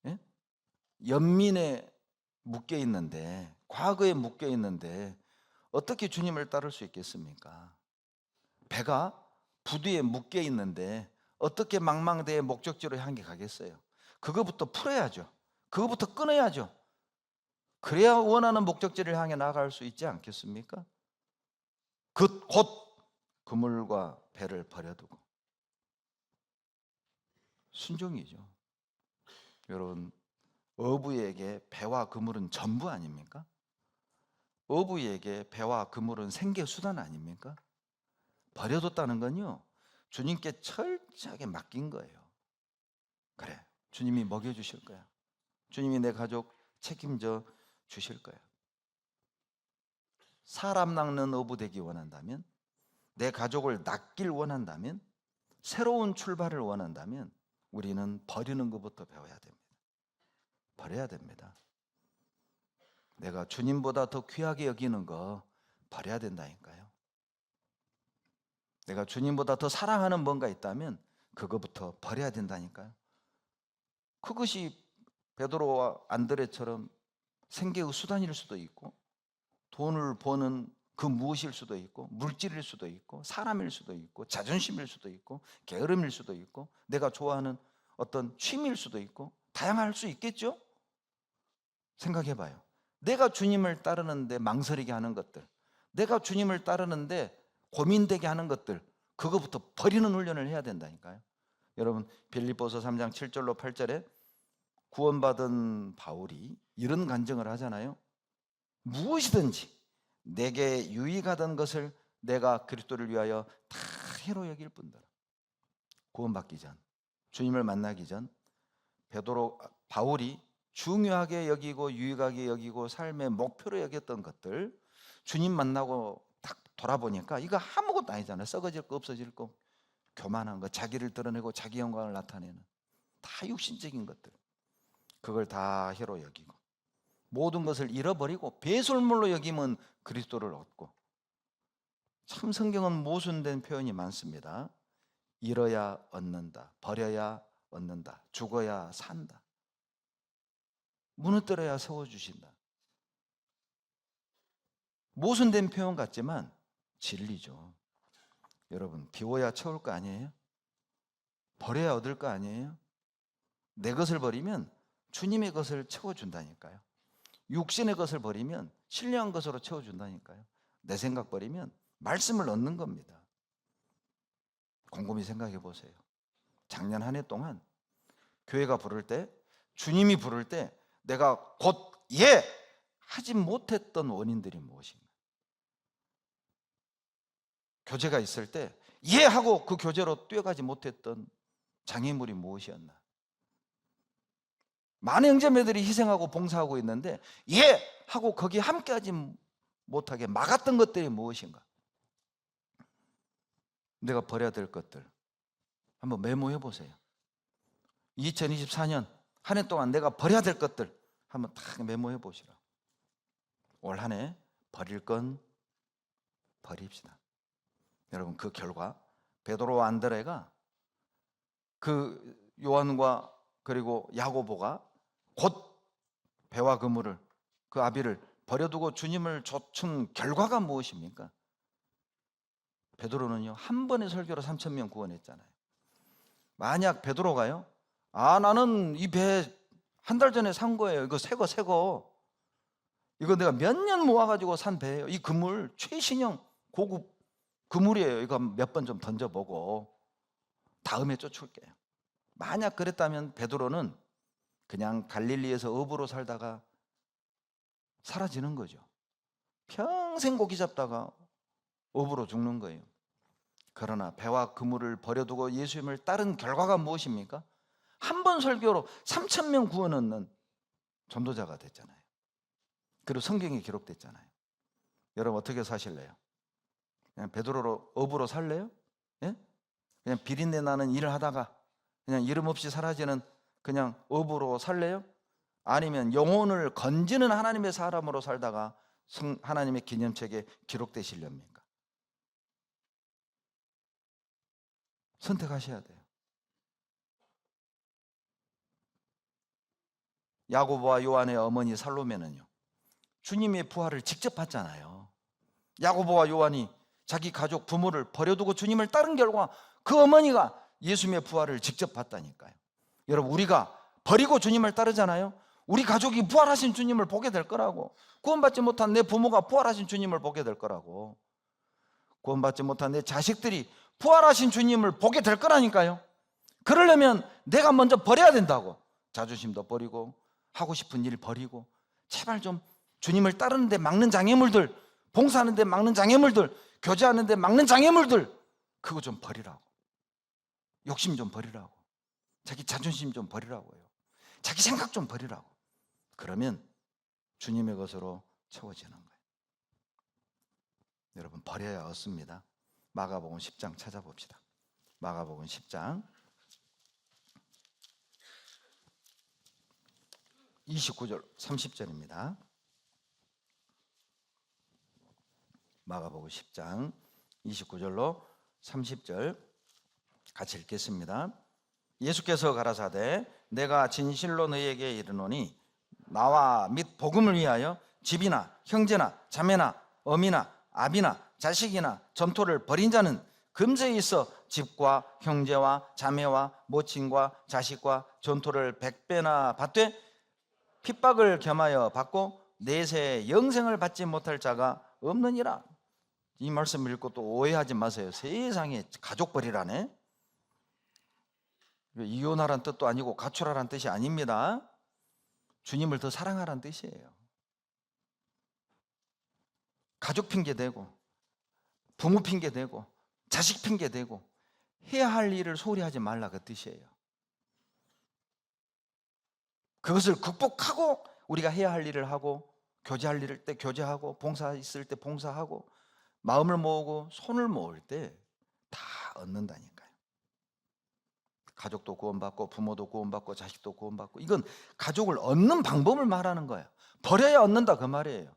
예? 연민에 묶여 있는데, 과거에 묶여 있는데 어떻게 주님을 따를 수 있겠습니까? 배가 부두에 묶여 있는데 어떻게 망망대해 목적지로 향해 가겠어요? 그거부터 풀어야죠. 그거부터 끊어야죠. 그래야 원하는 목적지를 향해 나아갈 수 있지 않겠습니까? 곧 그물과 배를 버려두고 순종이죠. 여러분, 어부에게 배와 그물은 전부 아닙니까? 어부에게 배와 그물은 생계수단 아닙니까? 버려뒀다는 건요, 주님께 철저하게 맡긴 거예요. 그래, 주님이 먹여주실 거야. 주님이 내 가족 책임져 주실 거야. 사람 낚는 어부 되기 원한다면, 내 가족을 낚길 원한다면, 새로운 출발을 원한다면 우리는 버리는 것부터 배워야 됩니다. 버려야 됩니다. 내가 주님보다 더 귀하게 여기는 거 버려야 된다니까요. 내가 주님보다 더 사랑하는 뭔가 있다면 그거부터 버려야 된다니까요. 그것이 베드로와 안드레처럼 생계의 수단일 수도 있고, 돈을 버는 그 무엇일 수도 있고, 물질일 수도 있고, 사람일 수도 있고, 자존심일 수도 있고, 게으름일 수도 있고, 내가 좋아하는 어떤 취미일 수도 있고, 다양할 수 있겠죠? 생각해봐요. 내가 주님을 따르는데 망설이게 하는 것들, 내가 주님을 따르는데 고민되게 하는 것들, 그거부터 버리는 훈련을 해야 된다니까요. 여러분, 빌립보서 3장 7절로 8절에 구원받은 바울이 이런 간증을 하잖아요. 무엇이든지 내게 유익하던 것을 내가 그리스도를 위하여 다 해로 여길 뿐더러. 구원받기 전, 주님을 만나기 전 바울이 중요하게 여기고 유익하게 여기고 삶의 목표로 여겼던 것들, 주님 만나고 딱 돌아보니까 이거 아무것도 아니잖아요. 썩어질 거 없어질 거, 교만한 거, 자기를 드러내고 자기 영광을 나타내는 다 육신적인 것들, 그걸 다 해로 여기고 모든 것을 잃어버리고 배설물로 여기면 그리스도를 얻고. 참 성경은 모순된 표현이 많습니다. 잃어야 얻는다, 버려야 얻는다, 죽어야 산다, 무너뜨려야 세워주신다. 모순된 표현 같지만 진리죠. 여러분, 비워야 채울 거 아니에요? 버려야 얻을 거 아니에요? 내 것을 버리면 주님의 것을 채워준다니까요. 육신의 것을 버리면 신령한 것으로 채워준다니까요. 내 생각 버리면 말씀을 얻는 겁니다. 곰곰이 생각해 보세요. 작년 한 해 동안 교회가 부를 때, 주님이 부를 때 내가 곧 예! 하지 못했던 원인들이 무엇인가? 교제가 있을 때 예! 하고 그 교제로 뛰어가지 못했던 장애물이 무엇이었나? 많은 형제매들이 희생하고 봉사하고 있는데 예! 하고 거기에 함께하지 못하게 막았던 것들이 무엇인가? 내가 버려야 될 것들 한번 메모해 보세요. 2024년 한 해 동안 내가 버려야 될 것들 한번 딱 메모해 보시라. 올 한 해 버릴 건 버립시다. 여러분, 그 결과 베드로와 안드레가 그 요한과 그리고 야고보가 곧 배와 그물을, 그 아비를 버려두고 주님을 좇은 결과가 무엇입니까? 베드로는요, 한 번의 설교로 3,000명 구원했잖아요. 만약 베드로가요, 나는 이 배 한 달 전에 산 거예요. 이거 새 거. 이거 내가 몇 년 모아가지고 산 배예요. 이 그물 최신형 고급 그물이에요. 이거 몇 번 좀 던져보고 다음에 쫓을게요. 만약 그랬다면 베드로는 그냥 갈릴리에서 어부로 살다가 사라지는 거죠. 평생 고기 잡다가 어부로 죽는 거예요. 그러나 배와 그물을 버려두고 예수님을 따른 결과가 무엇입니까? 한 번 설교로 3,000명 구원 얻는 전도자가 됐잖아요. 그리고 성경에 기록됐잖아요. 여러분, 어떻게 사실래요? 그냥 베드로로 어부로 살래요? 예? 그냥 비린내 나는 일을 하다가 그냥 이름 없이 사라지는 그냥 업으로 살래요? 아니면 영혼을 건지는 하나님의 사람으로 살다가 하나님의 기념책에 기록되시렵니까? 선택하셔야 돼요. 야고보와 요한의 어머니 살로메는요, 주님의 부활을 직접 봤잖아요. 야고보와 요한이 자기 가족 부모를 버려두고 주님을 따른 결과 그 어머니가 예수님의 부활을 직접 봤다니까요. 여러분, 우리가 버리고 주님을 따르잖아요. 우리 가족이 부활하신 주님을 보게 될 거라고. 구원받지 못한 내 부모가 부활하신 주님을 보게 될 거라고. 구원받지 못한 내 자식들이 부활하신 주님을 보게 될 거라니까요. 그러려면 내가 먼저 버려야 된다고. 자존심도 버리고 하고 싶은 일 버리고, 제발 좀 주님을 따르는데 막는 장애물들, 봉사하는데 막는 장애물들, 교제하는데 막는 장애물들, 그거 좀 버리라고. 욕심 좀 버리라고. 자기 자존심 좀 버리라고요. 자기 생각 좀 버리라고. 그러면 주님의 것으로 채워지는 거예요. 여러분, 버려야 얻습니다. 마가복음 10장 찾아봅시다. 마가복음 10장 29절 30절입니다. 마가복음 10장 29절로 30절 같이 읽겠습니다. 예수께서 가라사대 내가 진실로 너희에게 이르노니 나와 및 복음을 위하여 집이나 형제나 자매나 어미나 아비나 자식이나 전토를 벌인 자는 금세에 있어 집과 형제와 자매와 모친과 자식과 전토를 100배나 받되 핍박을 겸하여 받고 내세 영생을 받지 못할 자가 없느니라. 이 말씀을 읽고 또 오해하지 마세요. 세상에 가족벌이라네. 이혼하라는 뜻도 아니고 가출하라는 뜻이 아닙니다. 주님을 더 사랑하라는 뜻이에요. 가족 핑계대고 부모 핑계대고 자식 핑계대고 해야 할 일을 소홀히 하지 말라, 그 뜻이에요. 그것을 극복하고 우리가 해야 할 일을 하고, 교제할 일을 때 교제하고, 봉사 있을 때 봉사하고, 마음을 모으고 손을 모을 때 다 얻는다니까요. 가족도 구원받고 부모도 구원받고 자식도 구원받고, 이건 가족을 얻는 방법을 말하는 거예요. 버려야 얻는다, 그 말이에요.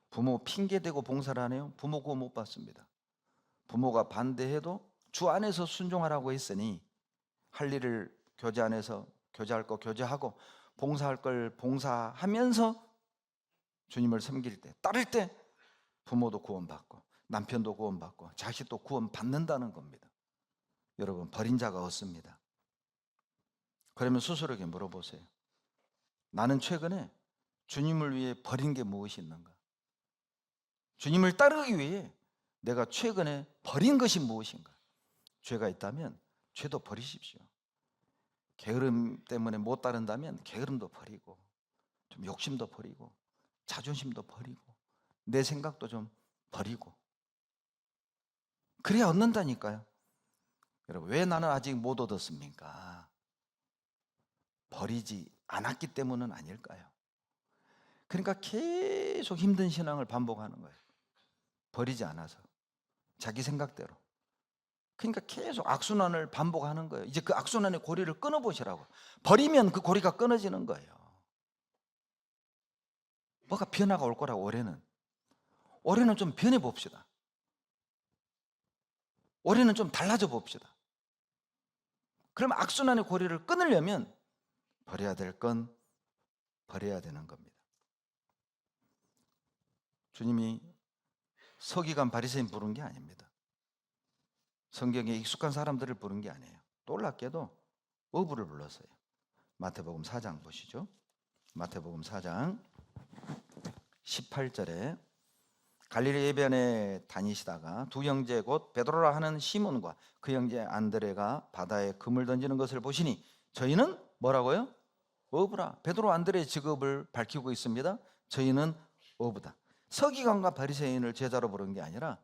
부모 핑계대고 봉사를 안 해요? 부모 구원 못 받습니다. 부모가 반대해도 주 안에서 순종하라고 했으니 할 일을 교제 안에서 교제할 거 교제하고 봉사할 걸 봉사하면서 주님을 섬길 때, 따를 때 부모도 구원받고 남편도 구원받고 자식도 구원받는다는 겁니다. 여러분, 버린 자가 없습니다. 그러면 스스로에게 물어보세요. 나는 최근에 주님을 위해 버린 게 무엇이 있는가? 주님을 따르기 위해 내가 최근에 버린 것이 무엇인가? 죄가 있다면 죄도 버리십시오. 게으름 때문에 못 따른다면 게으름도 버리고, 좀 욕심도 버리고, 자존심도 버리고, 내 생각도 좀 버리고, 그래야 얻는다니까요. 여러분, 왜 나는 아직 못 얻었습니까? 버리지 않았기 때문은 아닐까요? 그러니까 계속 힘든 신앙을 반복하는 거예요. 버리지 않아서, 자기 생각대로. 그러니까 계속 악순환을 반복하는 거예요. 이제 그 악순환의 고리를 끊어보시라고. 버리면 그 고리가 끊어지는 거예요. 뭐가 변화가 올 거라고. 올해는 좀 변해봅시다. 올해는 좀 달라져 봅시다. 그럼 악순환의 고리를 끊으려면 버려야 될 건 버려야 되는 겁니다. 주님이 서기관 바리새인 부른 게 아닙니다. 성경에 익숙한 사람들을 부른 게 아니에요. 놀랍게도 어부를 불렀어요. 마태복음 4장 보시죠. 마태복음 4장 18절에 갈릴리 해변에 다니시다가 두 형제 곧 베드로라 하는 시몬과 그 형제 안드레가 바다에 금을 던지는 것을 보시니 저희는 뭐라고요? 어부라. 베드로 안드레의 직업을 밝히고 있습니다. 저희는 어부다. 서기관과 바리새인을 제자로 부른 게 아니라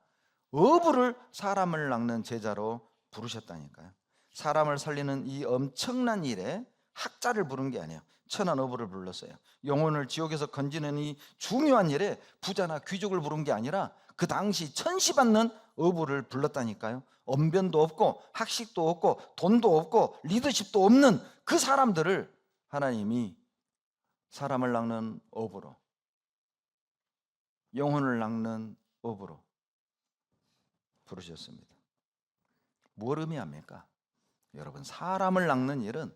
어부를 사람을 낚는 제자로 부르셨다니까요. 사람을 살리는 이 엄청난 일에 학자를 부른 게 아니에요. 천한 어부를 불렀어요. 영혼을 지옥에서 건지는 이 중요한 일에 부자나 귀족을 부른 게 아니라 그 당시 천시받는 어부를 불렀다니까요. 언변도 없고 학식도 없고 돈도 없고 리더십도 없는 그 사람들을 하나님이 사람을 낚는 어부로, 영혼을 낚는 어부로 부르셨습니다. 뭘 의미합니까? 여러분, 사람을 낚는 일은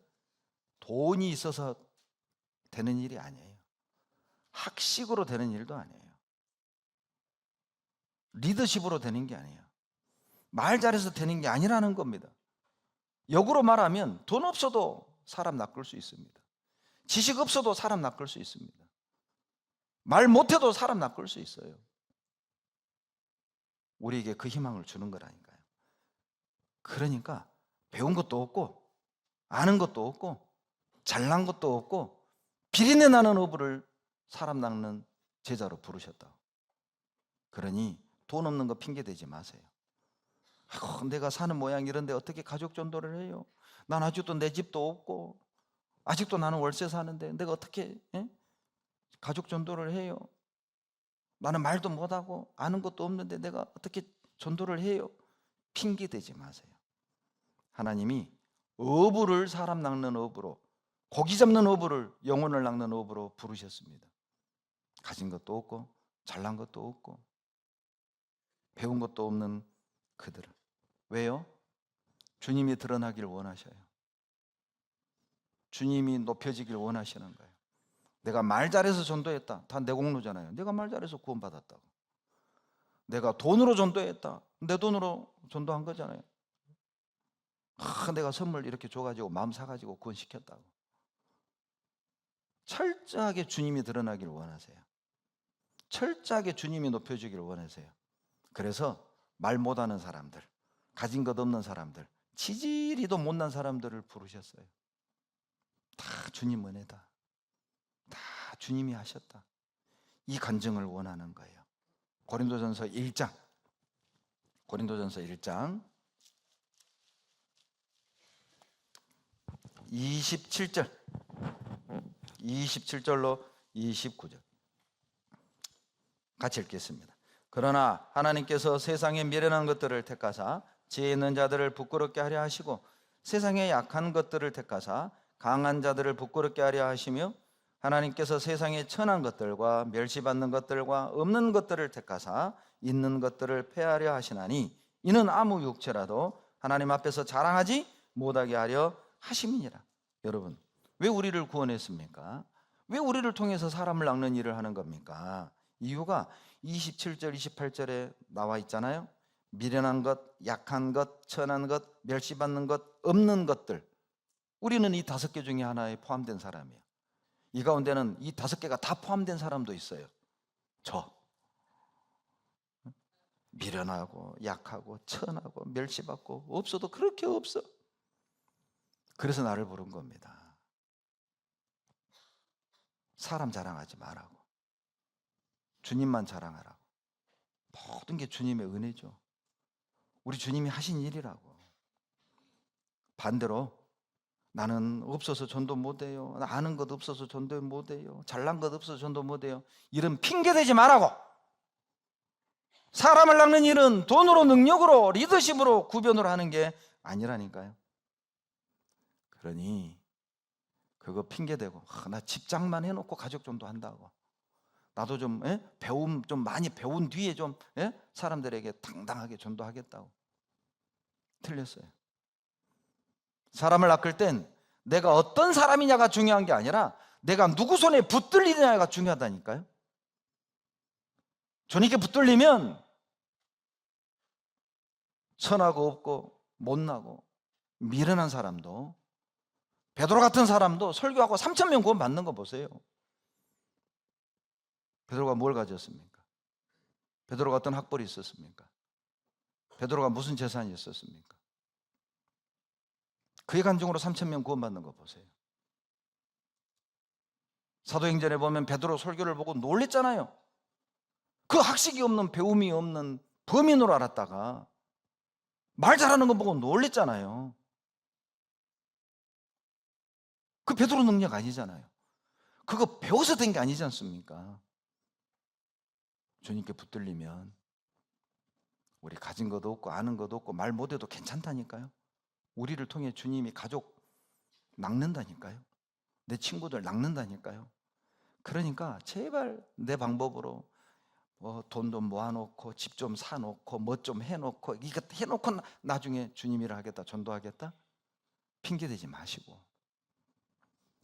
돈이 있어서 되는 일이 아니에요. 학식으로 되는 일도 아니에요. 리더십으로 되는 게 아니에요. 말 잘해서 되는 게 아니라는 겁니다. 역으로 말하면 돈 없어도 사람 낚을 수 있습니다. 지식 없어도 사람 낚을 수 있습니다. 말 못해도 사람 낚을 수 있어요. 우리에게 그 희망을 주는 거라니까요. 그러니까 배운 것도 없고 아는 것도 없고 잘난 것도 없고 비린내 나는 어부를 사람 낚는 제자로 부르셨다. 그러니 돈 없는 거 핑계 대지 마세요. 내가 사는 모양 이런데 어떻게 가족 전도를 해요? 난 아직도 내 집도 없고 아직도 나는 월세 사는데 내가 어떻게 가족 전도를 해요? 나는 말도 못하고 아는 것도 없는데 내가 어떻게 전도를 해요? 핑계 대지 마세요. 하나님이 어부를 사람 낚는 어부로, 고기 잡는 어부를 영혼을 낚는 어부로 부르셨습니다. 가진 것도 없고 잘난 것도 없고 배운 것도 없는 그들을. 왜요? 주님이 드러나길 원하셔요. 주님이 높여지길 원하시는 거예요. 내가 말 잘해서 전도했다. 다 내 공로잖아요. 내가 말 잘해서 구원받았다고. 내가 돈으로 전도했다. 내 돈으로 전도한 거잖아요. 내가 선물 이렇게 줘가지고 마음 사가지고 구원시켰다고. 철저하게 주님이 드러나길 원하세요. 철저하게 주님이 높여주기를 원하세요. 그래서 말 못하는 사람들, 가진 것 없는 사람들, 지지리도 못난 사람들을 부르셨어요. 다 주님 은혜다. 다 주님이 하셨다. 이 간증을 원하는 거예요. 고린도전서 1장 27절 27절로 29절 같이 읽겠습니다. 그러나 하나님께서 세상의 미련한 것들을 택하사 지혜 있는 자들을 부끄럽게 하려 하시고 세상의 약한 것들을 택하사 강한 자들을 부끄럽게 하려 하시며 하나님께서 세상의 천한 것들과 멸시받는 것들과 없는 것들을 택하사 있는 것들을 폐하려 하시나니 이는 아무 육체라도 하나님 앞에서 자랑하지 못하게 하려 하심이니라. 여러분, 왜 우리를 구원했습니까? 왜 우리를 통해서 사람을 낚는 일을 하는 겁니까? 이유가 27절 28절에 나와 있잖아요. 미련한 것, 약한 것, 천한 것, 멸시받는 것, 없는 것들. 우리는 이 5개 중에 하나에 포함된 사람이에요. 이 가운데는 이 5개가 다 포함된 사람도 있어요. 저 미련하고 약하고 천하고 멸시받고 없어도 그렇게 없어. 그래서 나를 부른 겁니다. 사람 자랑하지 말라고. 주님만 자랑하라고. 모든 게 주님의 은혜죠. 우리 주님이 하신 일이라고. 반대로 나는 없어서 전도 못해요. 아는 것 없어서 전도 못해요. 잘난 것 없어서 전도 못해요. 이런 핑계 대지 말라고. 사람을 낚는 일은 돈으로, 능력으로, 리더십으로 구별을 하는 게 아니라니까요. 그러니 그거 핑계대고 나 직장만 해놓고 가족 전도한다고. 나도 좀 배움 좀 많이 배운 뒤에 좀 사람들에게 당당하게 전도하겠다고. 틀렸어요. 사람을 낚을 땐 내가 어떤 사람이냐가 중요한 게 아니라 내가 누구 손에 붙들리느냐가 중요하다니까요. 주님께 붙들리면 선하고 없고 못나고 미련한 사람도, 베드로 같은 사람도 설교하고 3,000명 구원 받는 거 보세요. 베드로가 뭘 가졌습니까? 베드로가 어떤 학벌이 있었습니까? 베드로가 무슨 재산이 있었습니까? 그의 간증으로 3,000명 구원받는 거 보세요. 사도행전에 보면 베드로 설교를 보고 놀랬잖아요. 그 학식이 없는, 배움이 없는 범인으로 알았다가 말 잘하는 거 보고 놀랬잖아요. 그 베드로 능력 아니잖아요. 그거 배워서 된 게 아니지 않습니까? 주님께 붙들리면 우리 가진 것도 없고 아는 것도 없고 말 못해도 괜찮다니까요. 우리를 통해 주님이 가족 낚는다니까요. 내 친구들 낚는다니까요. 그러니까 제발 내 방법으로 돈도 모아놓고 집 좀 사놓고 뭐 좀 해놓고 이거 해놓고 나중에 주님이라 하겠다, 전도하겠다, 핑계대지 마시고.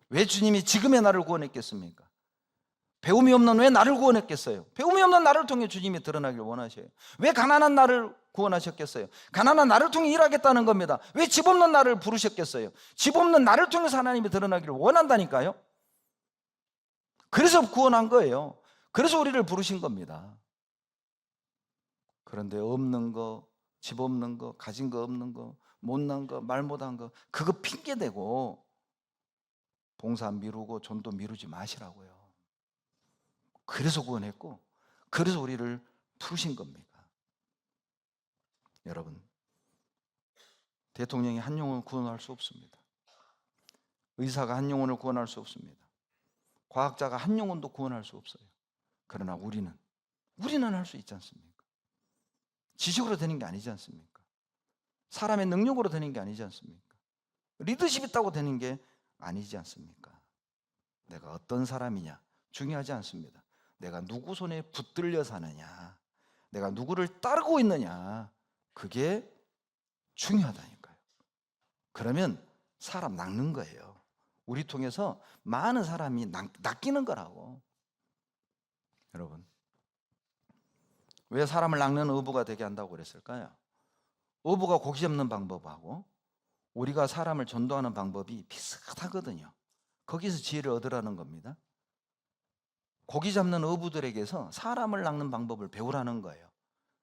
왜 주님이 지금의 나를 구원했겠습니까? 배움이 없는 왜 나를 구원했겠어요? 배움이 없는 나를 통해 주님이 드러나길 원하셔요. 왜 가난한 나를 구원하셨겠어요? 가난한 나를 통해 일하겠다는 겁니다. 왜 집 없는 나를 부르셨겠어요? 집 없는 나를 통해서 하나님이 드러나기를 원한다니까요. 그래서 구원한 거예요. 그래서 우리를 부르신 겁니다. 그런데 없는 거, 집 없는 거, 가진 거 없는 거, 못난 거, 말 못한 거, 그거 핑계대고 봉사 미루고 전도 미루지 마시라고요. 그래서 구원했고, 그래서 우리를 부르신 겁니다. 여러분, 대통령이 한 영혼을 구원할 수 없습니다. 의사가 한 영혼을 구원할 수 없습니다. 과학자가 한 영혼도 구원할 수 없어요. 그러나 우리는 할 수 있지 않습니까? 지식으로 되는 게 아니지 않습니까? 사람의 능력으로 되는 게 아니지 않습니까? 리더십 있다고 되는 게 아니지 않습니까? 내가 어떤 사람이냐 중요하지 않습니다. 내가 누구 손에 붙들려 사느냐, 내가 누구를 따르고 있느냐, 그게 중요하다니까요. 그러면 사람 낚는 거예요. 우리 통해서 많은 사람이 낚이는 거라고. 여러분, 왜 사람을 낚는 어부가 되게 한다고 그랬을까요? 어부가 고기 잡는 방법하고 우리가 사람을 전도하는 방법이 비슷하거든요. 거기서 지혜를 얻으라는 겁니다. 고기 잡는 어부들에게서 사람을 낚는 방법을 배우라는 거예요.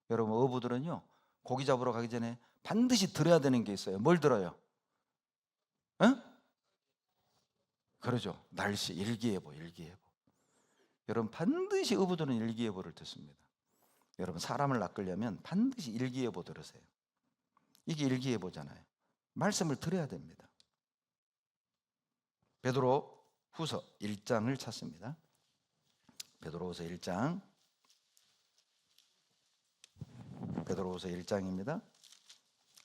여러분, 어부들은요, 고기 잡으러 가기 전에 반드시 들어야 되는 게 있어요. 뭘 들어요? 응? 그러죠. 날씨, 일기예보. 여러분, 반드시 어부들은 일기예보를 듣습니다. 여러분, 사람을 낚으려면 반드시 일기예보 들으세요. 이게 일기예보잖아요. 말씀을 들어야 됩니다. 베드로 후서 1장을 찾습니다. 베드로후서 1장, 베드로후서 1장입니다.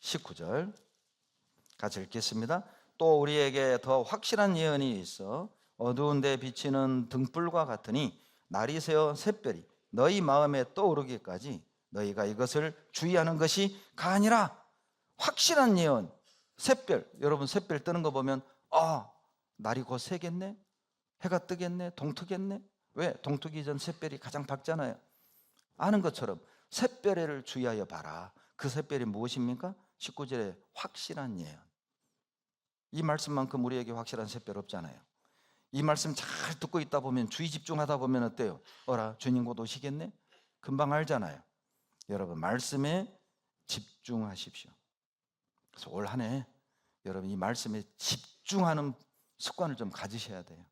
19절 같이 읽겠습니다. 또 우리에게 더 확실한 예언이 있어 어두운 데 비치는 등불과 같으니 날이 새어 샛별이 너희 마음에 떠오르기까지 너희가 이것을 주의하는 것이 가아니라. 확실한 예언, 샛별. 여러분, 샛별 뜨는 거 보면 날이 곧 새겠네, 해가 뜨겠네, 동트겠네. 왜? 동트기 전 샛별이 가장 밝잖아요. 아는 것처럼 샛별을 주의하여 봐라. 그 샛별이 무엇입니까? 19절에 확실한 예언. 이 말씀만큼 우리에게 확실한 샛별 없잖아요. 이 말씀 잘 듣고 있다 보면, 주의 집중하다 보면 어때요? 주님 곧 오시겠네? 금방 알잖아요. 여러분, 말씀에 집중하십시오. 그래서 올 한 해 여러분, 이 말씀에 집중하는 습관을 좀 가지셔야 돼요.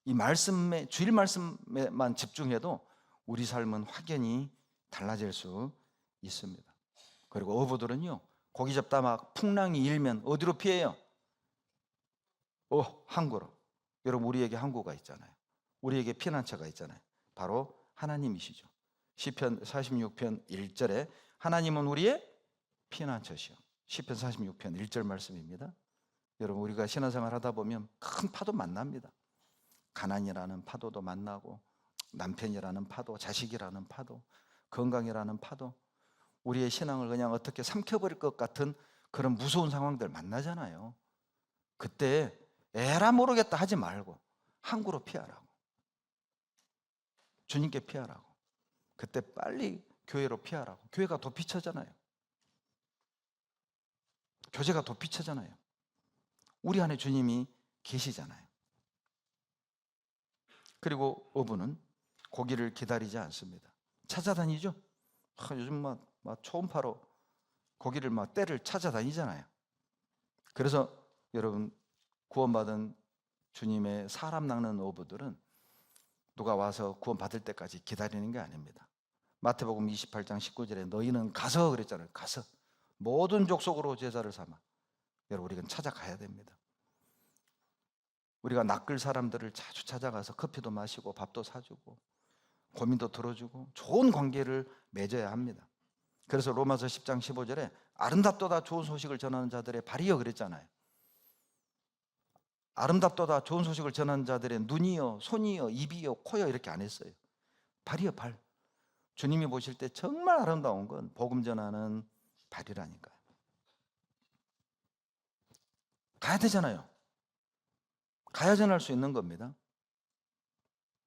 이 말씀에, 주일 말씀에만 집중해도 우리 삶은 확연히 달라질 수 있습니다. 그리고 어부들은요, 고기 잡다 막 풍랑이 일면 어디로 피해요? 항구로. 여러분, 우리에게 항구가 있잖아요. 우리에게 피난처가 있잖아요. 바로 하나님이시죠. 시편 46편 1절에 하나님은 우리의 피난처시오. 시편 46편 1절 말씀입니다. 여러분, 우리가 신앙생활 하다 보면 큰 파도 만납니다. 가난이라는 파도도 만나고, 남편이라는 파도, 자식이라는 파도, 건강이라는 파도, 우리의 신앙을 그냥 어떻게 삼켜버릴 것 같은 그런 무서운 상황들 만나잖아요. 그때 에라 모르겠다 하지 말고 항구로 피하라고, 주님께 피하라고. 그때 빨리 교회로 피하라고. 교회가 도피처잖아요. 교제가 도피처잖아요. 우리 안에 주님이 계시잖아요. 그리고 어부는 고기를 기다리지 않습니다. 찾아다니죠. 요즘 막 초음파로 고기를 막 때를 찾아다니잖아요. 그래서 여러분, 구원받은 주님의 사람 낚는 어부들은 누가 와서 구원받을 때까지 기다리는 게 아닙니다. 마태복음 28장 19절에 너희는 가서 그랬잖아요. 가서 모든 족속으로 제자를 삼아. 여러분, 우리는 찾아가야 됩니다. 우리가 낚을 사람들을 자주 찾아가서 커피도 마시고 밥도 사주고 고민도 들어주고 좋은 관계를 맺어야 합니다. 그래서 로마서 10장 15절에 아름답도다 좋은 소식을 전하는 자들의 발이여 그랬잖아요. 아름답도다 좋은 소식을 전하는 자들의 눈이여, 손이여, 입이여, 코여 이렇게 안 했어요. 발이여, 발. 주님이 보실 때 정말 아름다운 건 복음 전하는 발이라니까요. 가야 되잖아요. 가야 전할 수 있는 겁니다.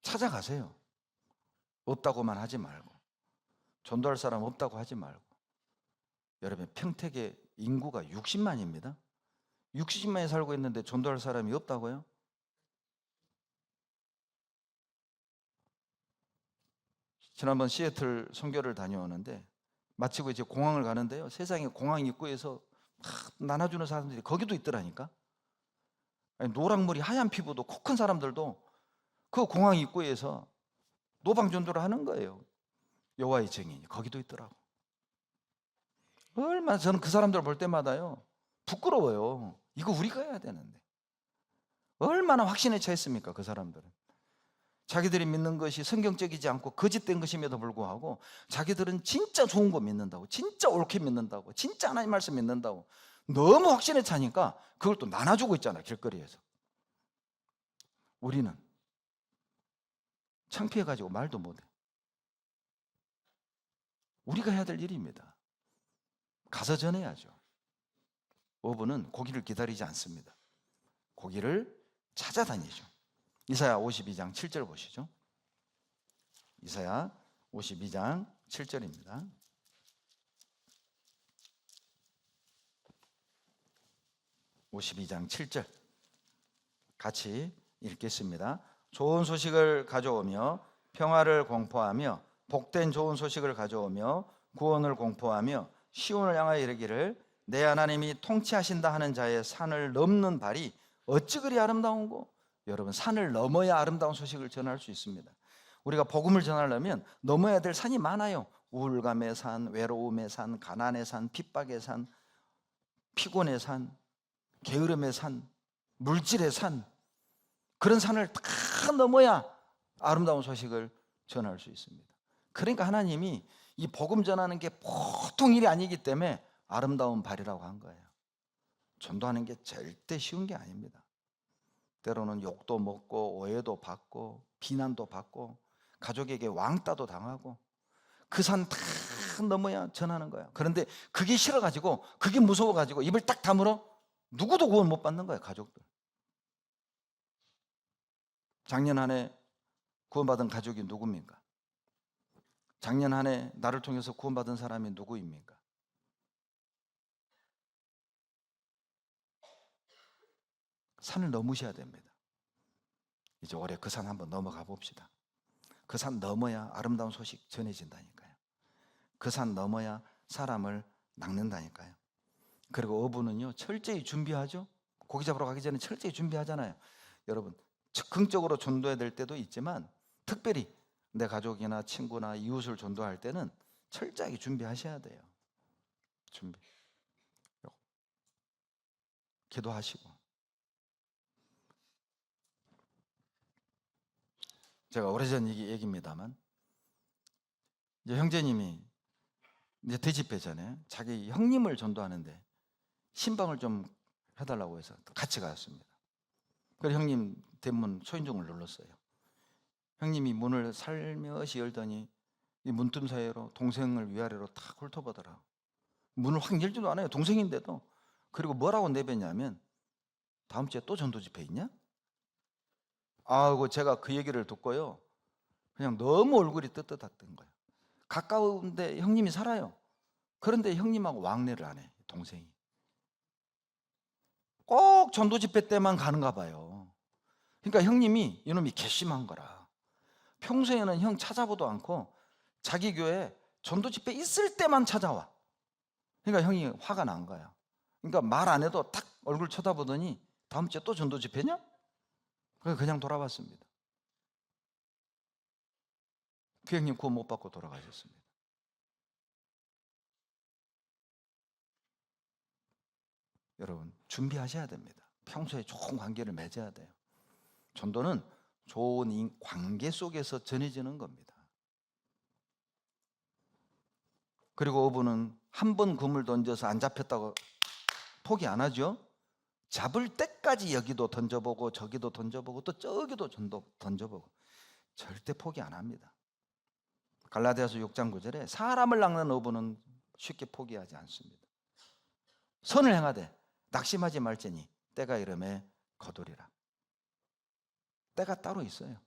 찾아가세요. 없다고만 하지 말고, 전도할 사람 없다고 하지 말고. 여러분, 평택의 인구가 60만입니다. 60만이 살고 있는데 전도할 사람이 없다고요? 지난번 시애틀 선교를 다녀오는데 마치고 이제 공항을 가는데요, 세상에 공항 입구에서 막 나눠주는 사람들이 거기도 있더라니까. 아니, 노랑머리 하얀 피부도 코 큰 사람들도 그 공항 입구에서 노방 전도를 하는 거예요. 여호와의 증인이 거기도 있더라고. 얼마나 저는 그 사람들 볼 때마다요 부끄러워요. 이거 우리가 해야 되는데. 얼마나 확신에 차있습니까? 그 사람들은 자기들이 믿는 것이 성경적이지 않고 거짓된 것임에도 불구하고 자기들은 진짜 좋은 거 믿는다고, 진짜 옳게 믿는다고, 진짜 하나님 말씀 믿는다고 너무 확신에 차니까 그걸 또 나눠주고 있잖아, 길거리에서. 우리는 창피해가지고 말도 못해. 우리가 해야 될 일입니다. 가서 전해야죠. 어부는 고기를 기다리지 않습니다. 고기를 찾아다니죠. 이사야 52장 7절 보시죠. 이사야 52장 7절입니다. (52장 7절) 같이 읽겠습니다. 좋은 소식을 가져오며 평화를 공포하며 복된 좋은 소식을 가져오며 구원을 공포하며 시온을 향하여 이르기를 내 하나님이 통치하신다 하는 자의 산을 넘는 발이 어찌 그리 아름다운고. 여러분, 산을 넘어야 아름다운 소식을 전할 수 있습니다. 우리가 복음을 전하려면 넘어야 될 산이 많아요. 우울감의 산, 외로움의 산, 가난의 산, 핍박의 산, 피곤의 산, 게으름의 산, 물질의 산, 그런 산을 다 넘어야 아름다운 소식을 전할 수 있습니다. 그러니까 하나님이 이 복음 전하는 게 보통 일이 아니기 때문에 아름다운 발이라고 한 거예요. 전도하는 게 절대 쉬운 게 아닙니다. 때로는 욕도 먹고 오해도 받고 비난도 받고 가족에게 왕따도 당하고 그 산 다 넘어야 전하는 거예요. 그런데 그게 싫어가지고, 그게 무서워가지고 입을 딱 다물어 누구도 구원 못 받는 거예요. 가족들. 작년 한 해 구원받은 가족이 누굽니까? 작년 한 해 나를 통해서 구원받은 사람이 누구입니까? 산을 넘으셔야 됩니다. 이제 올해 그 산 한번 넘어가 봅시다. 그 산 넘어야 아름다운 소식 전해진다니까요. 그 산 넘어야 사람을 낚는다니까요. 그리고 어부는요 철저히 준비하죠. 고기 잡으러 가기 전에 철저히 준비하잖아요. 여러분, 즉흥적으로 전도해야 될 때도 있지만 특별히 내 가족이나 친구나 이웃을 전도할 때는 철저하게 준비하셔야 돼요. 준비. 기도하시고. 제가 오래전 얘기입니다만, 이제 형제님이 이제 돼지배 전에 자기 형님을 전도하는데 신방을 좀 해달라고 해서 같이 갔습니다. 그래서 형님 대문 초인종을 눌렀어요. 형님이 문을 살며시 열더니 이 문틈 사이로 동생을 위아래로 탁 훑어보더라. 문을 확 열지도 않아요. 동생인데도. 그리고 뭐라고 내뱉냐면, 다음 주에 또 전도 집회 있냐? 아이고, 제가 그 얘기를 듣고요 그냥 너무 얼굴이 뜨뜻했던 거예요. 가까운데 형님이 살아요. 그런데 형님하고 왕래를 안 해, 동생이. 꼭 전도 집회 때만 가는가 봐요. 그러니까 형님이, 이놈이 괘씸한 거라. 평소에는 형 찾아보도 않고 자기 교회 전도 집회 있을 때만 찾아와. 그러니까 형이 화가 난 거야. 그러니까 말 안 해도 딱 얼굴 쳐다보더니 다음 주에 또 전도 집회냐? 그래서 그냥 돌아왔습니다. 그 형님 구원 못 받고 돌아가셨습니다. 여러분, 준비하셔야 됩니다. 평소에 좋은 관계를 맺어야 돼요. 전도는 좋은 관계 속에서 전해지는 겁니다. 그리고 어부는 한 번 그물 던져서 안 잡혔다고 포기 안 하죠. 잡을 때까지 여기도 던져보고 저기도 던져보고 또 저기도 던져보고 절대 포기 안 합니다. 갈라디아서 6장 9절에 사람을 낚는 어부는 쉽게 포기하지 않습니다. 선을 행하되 낙심하지 말지니 때가 이름에 거두리라. 때가 따로 있어요.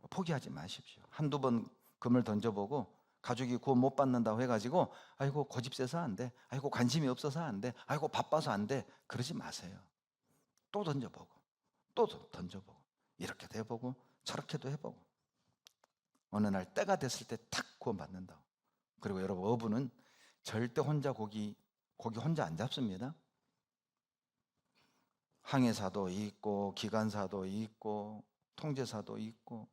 포기하지 마십시오. 한두 번 금을 던져보고 가족이 구원 못 받는다고 해가지고 아이고 고집 세서 안 돼, 아이고 관심이 없어서 안 돼, 아이고 바빠서 안 돼, 그러지 마세요. 또 던져보고 또 던져보고 이렇게도 해보고 저렇게도 해보고 어느 날 때가 됐을 때 탁 구원 받는다. 그리고 여러분, 어부는 절대 혼자 고기 혼자 안 잡습니다. 항해사도 있고 기관사도 있고 통제사도 있고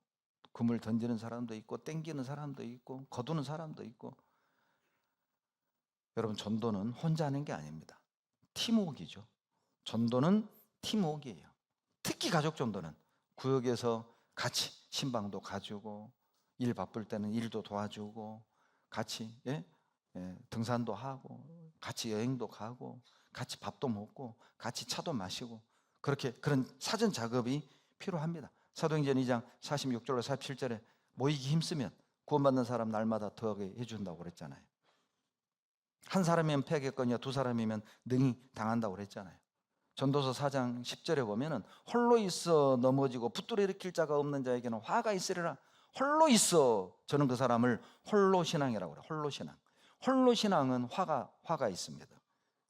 금을 던지는 사람도 있고 땡기는 사람도 있고 거두는 사람도 있고. 여러분, 전도는 혼자 하는 게 아닙니다. 팀워크이죠. 전도는 팀워크예요. 특히 가족 전도는 구역에서 같이 신방도 가지고 일 바쁠 때는 일도 도와주고 같이 등산도 하고 같이 여행도 가고 같이 밥도 먹고 같이 차도 마시고 그런 사전 작업이 필요합니다. 사도행전 2장 46절로 47절에 모이기 힘쓰면 구원받는 사람 날마다 더하게 해준다고 그랬잖아요. 한 사람이면 패하겠거니와 두 사람이면 능히 당한다고 그랬잖아요. 전도서 4장 10절에 보면은 홀로 있어 넘어지고 붙들어 일으킬 자가 없는 자에게는 화가 있으리라. 홀로 있어. 저는 그 사람을 홀로 신앙이라고 그래요. 홀로 신앙. 홀로 신앙은 화가 있습니다.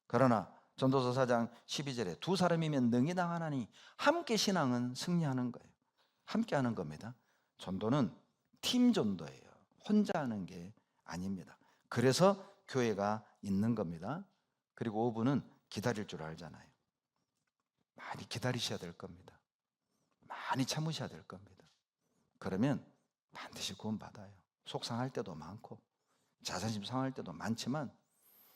그러나 전도서 4장 12절에 두 사람이면 능히 당하나니 함께 신앙은 승리하는 거예요. 함께 하는 겁니다. 전도는 팀 전도예요. 혼자 하는 게 아닙니다. 그래서 교회가 있는 겁니다. 그리고 어부는 기다릴 줄 알잖아요. 많이 기다리셔야 될 겁니다. 많이 참으셔야 될 겁니다. 그러면 반드시 구원받아요. 속상할 때도 많고 자존심 상할 때도 많지만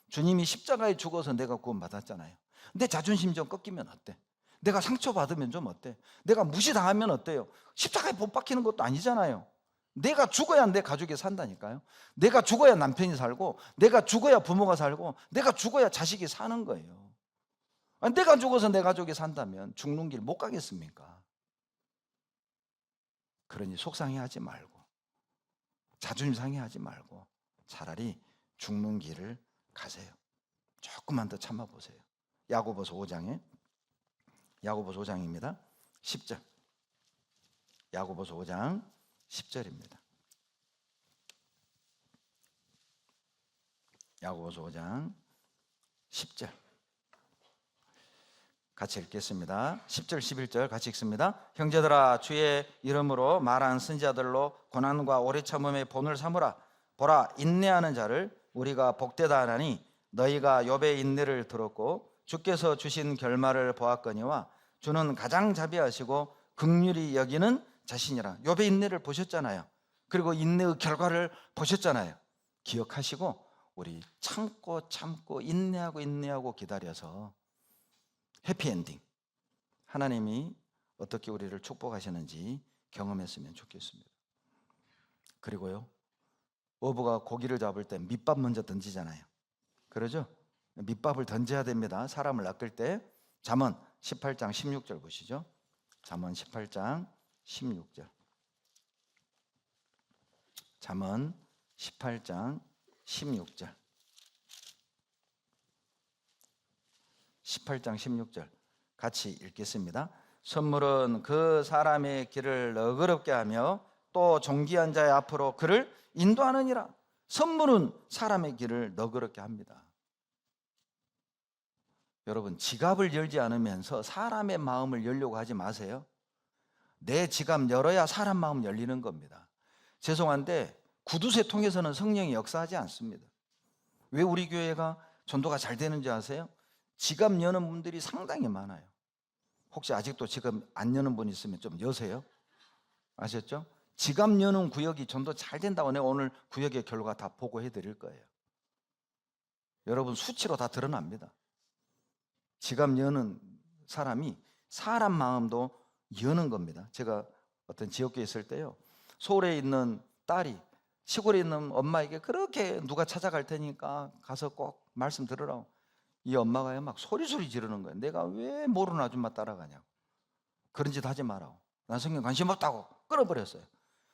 주님이 십자가에 죽어서 내가 구원받았잖아요. 내 자존심 좀 꺾이면 어때? 내가 상처받으면 좀 어때? 내가 무시당하면 어때요? 십자가에 못 박히는 것도 아니잖아요. 내가 죽어야 내 가족이 산다니까요. 내가 죽어야 남편이 살고 내가 죽어야 부모가 살고 내가 죽어야 자식이 사는 거예요. 아니, 내가 죽어서 내 가족이 산다면 죽는 길 못 가겠습니까? 그러니 속상해하지 말고 자존심 상해하지 말고 차라리 죽는 길을 가세요. 조금만 더 참아보세요. 야고보서 5장입니다. 10절. 야고보서 5장 10절입니다. 야고보서 5장 10절 같이 읽겠습니다. 10절 11절 같이 읽습니다. 형제들아, 주의 이름으로 말한 선지자들로 고난과 오래 참음의 본을 삼으라. 보라, 인내하는 자를 우리가 복되다 하나니 너희가 욥의 인내를 들었고 주께서 주신 결말을 보았거니와 주는 가장 자비하시고 긍휼히 여기는 자신이라. 욥의 인내를 보셨잖아요. 그리고 인내의 결과를 보셨잖아요. 기억하시고 우리 참고 인내하고 기다려서 해피엔딩, 하나님이 어떻게 우리를 축복하시는지 경험했으면 좋겠습니다. 그리고요, 어부가 고기를 잡을 때 밑밥 먼저 던지잖아요. 그러죠? 밑밥을 던져야 됩니다. 사람을 낚을 때. 잠언 18장 16절 보시죠. 잠언 18장 16절. 잠언 18장 16절. 18장 16절 같이 읽겠습니다. 선물은 그 사람의 길을 너그럽게 하며 또 존귀한 자의 앞으로 그를 인도하느니라. 선물은 사람의 길을 너그럽게 합니다. 여러분, 지갑을 열지 않으면서 사람의 마음을 열려고 하지 마세요. 내 지갑 열어야 사람 마음 열리는 겁니다. 죄송한데 구두쇠 통해서는 성령이 역사하지 않습니다. 왜 우리 교회가 전도가 잘 되는지 아세요? 지갑 여는 분들이 상당히 많아요. 혹시 아직도 지갑 안 여는 분 있으면 좀 여세요. 아셨죠? 지갑 여는 구역이 전도 잘 된다고 내가 오늘 구역의 결과 다 보고해 드릴 거예요. 여러분, 수치로 다 드러납니다. 지갑 여는 사람이 사람 마음도 여는 겁니다. 제가 어떤 지역교회 있을 때요, 서울에 있는 딸이 시골에 있는 엄마에게 그렇게 누가 찾아갈 테니까 가서 꼭 말씀 들으라고. 이 엄마가요 막 소리 지르는 거예요. 내가 왜 모르는 아줌마 따라가냐고. 그런 짓 하지 마라고. 난 성경 관심 없다고 끊어버렸어요.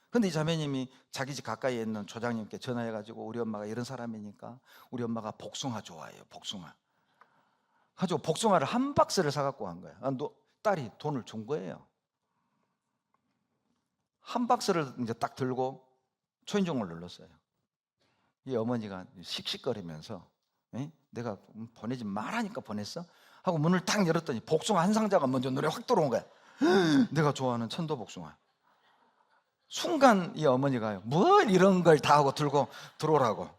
근데 이 자매님이 자기 집 가까이에 있는 조장님께 전화해가지고 우리 엄마가 이런 사람이니까 우리 엄마가 복숭아 좋아해요. 복숭아. 가지고 복숭아를 한 박스를 사갖고 간 거예요. 딸이 돈을 준 거예요. 한 박스를 이제 딱 들고 초인종을 눌렀어요. 이 어머니가 씩씩거리면서 내가 보내지 말라니까 보냈어? 하고 문을 딱 열었더니 복숭아 한 상자가 먼저 눈에 확 들어온 거야. 내가 좋아하는 천도복숭아. 순간 이 어머니가 뭘 이런 걸 다 하고 들고 들어오라고.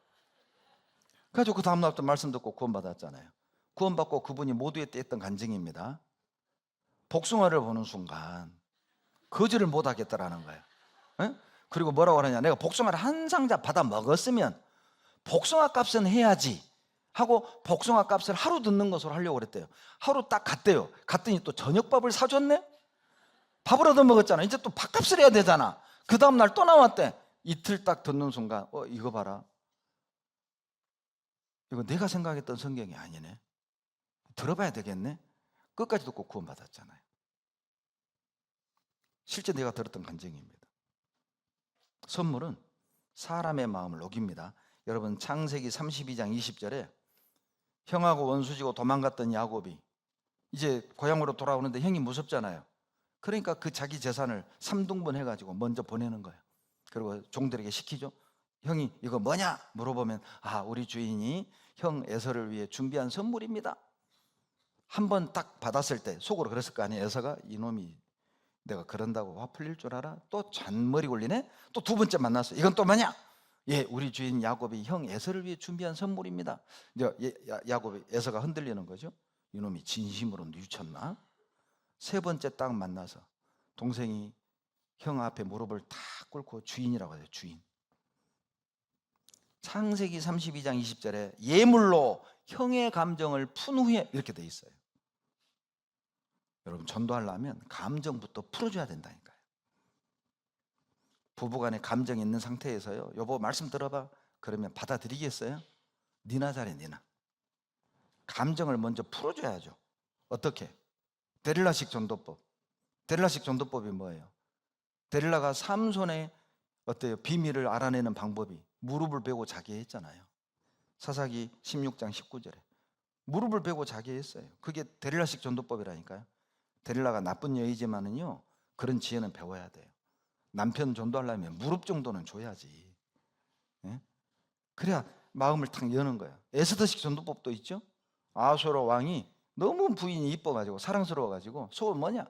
그래가지고 그 다음날부터 말씀 듣고 구원받았잖아요. 구원받고 그분이 모두에 떼었던 간증입니다. 복숭아를 보는 순간 거절을 못하겠다라는 거예요. 그리고 뭐라고 하느냐, 내가 복숭아를 한 상자 받아 먹었으면 복숭아 값은 해야지 하고 복숭아 값을 하루 듣는 것으로 하려고 그랬대요. 하루 딱 갔대요. 갔더니 또 저녁밥을 사줬네? 밥을 얻어 먹었잖아. 이제 또 밥값을 해야 되잖아. 그 다음날 또 나왔대. 이틀 딱 듣는 순간 이거 봐라, 이거 내가 생각했던 성경이 아니네. 들어봐야 되겠네. 끝까지 듣고 구원받았잖아요. 실제 내가 들었던 간증입니다. 선물은 사람의 마음을 녹입니다. 여러분 창세기 32장 20절에 형하고 원수지고 도망갔던 야곱이 이제 고향으로 돌아오는데 형이 무섭잖아요. 그러니까 그 자기 재산을 3등분 해가지고 먼저 보내는 거예요. 그리고 종들에게 시키죠. 형이 이거 뭐냐 물어보면 우리 주인이 형 에서를 위해 준비한 선물입니다. 한 번 딱 받았을 때 속으로 그랬을 거 아니에요. 에서가 이놈이 내가 그런다고 화 풀릴 줄 알아? 또 잔머리 굴리네? 또 두 번째 만났어. 이건 또 뭐냐? 예, 우리 주인 야곱이 형 에서를 위해 준비한 선물입니다. 야곱이 에서가 흔들리는 거죠. 이놈이 진심으로 뉘우쳤나? 세 번째 딱 만나서 동생이 형 앞에 무릎을 탁 꿇고 주인이라고 해요. 주인. 창세기 32장 20절에 예물로 형의 감정을 푼 후에 이렇게 돼 있어요. 여러분 전도하려면 감정부터 풀어줘야 된다니까요. 부부간에 감정이 있는 상태에서요, 여보 말씀 들어봐 그러면 받아들이겠어요? 니나 잘해 니나. 감정을 먼저 풀어줘야죠. 어떻게? 데릴라식 전도법. 데릴라식 전도법이 뭐예요? 데릴라가 삼손의 비밀을 알아내는 방법이 무릎을 베고 자게 했잖아요. 사사기 16장 19절에 무릎을 베고 자게 했어요. 그게 데릴라식 전도법이라니까요. 데릴라가 나쁜 여이지만은요, 그런 지혜는 배워야 돼요. 남편 전도하려면 무릎 정도는 줘야지. 그래야 마음을 탁 여는 거예요. 에스더식 전도법도 있죠. 아수르 왕이 너무 부인이 이뻐가지고 사랑스러워가지고 속은 뭐냐?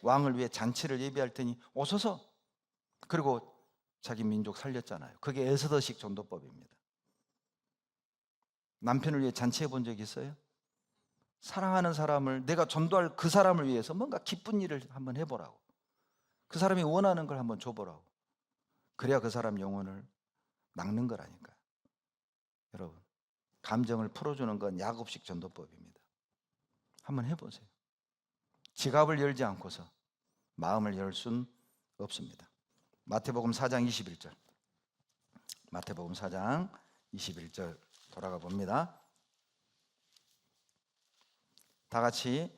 왕을 위해 잔치를 예비할 테니 오소서. 그리고 자기 민족 살렸잖아요. 그게 에스더식 전도법입니다. 남편을 위해 잔치해 본 적 있어요? 사랑하는 사람을, 내가 전도할 그 사람을 위해서 뭔가 기쁜 일을 한번 해보라고. 그 사람이 원하는 걸 한번 줘보라고. 그래야 그 사람 영혼을 낚는 거라니까요. 여러분 감정을 풀어주는 건 야곱식 전도법입니다. 한번 해보세요. 지갑을 열지 않고서 마음을 열 순 없습니다. 마태복음 4장 21절. 마태복음 4장 21절 돌아가 봅니다. 다 같이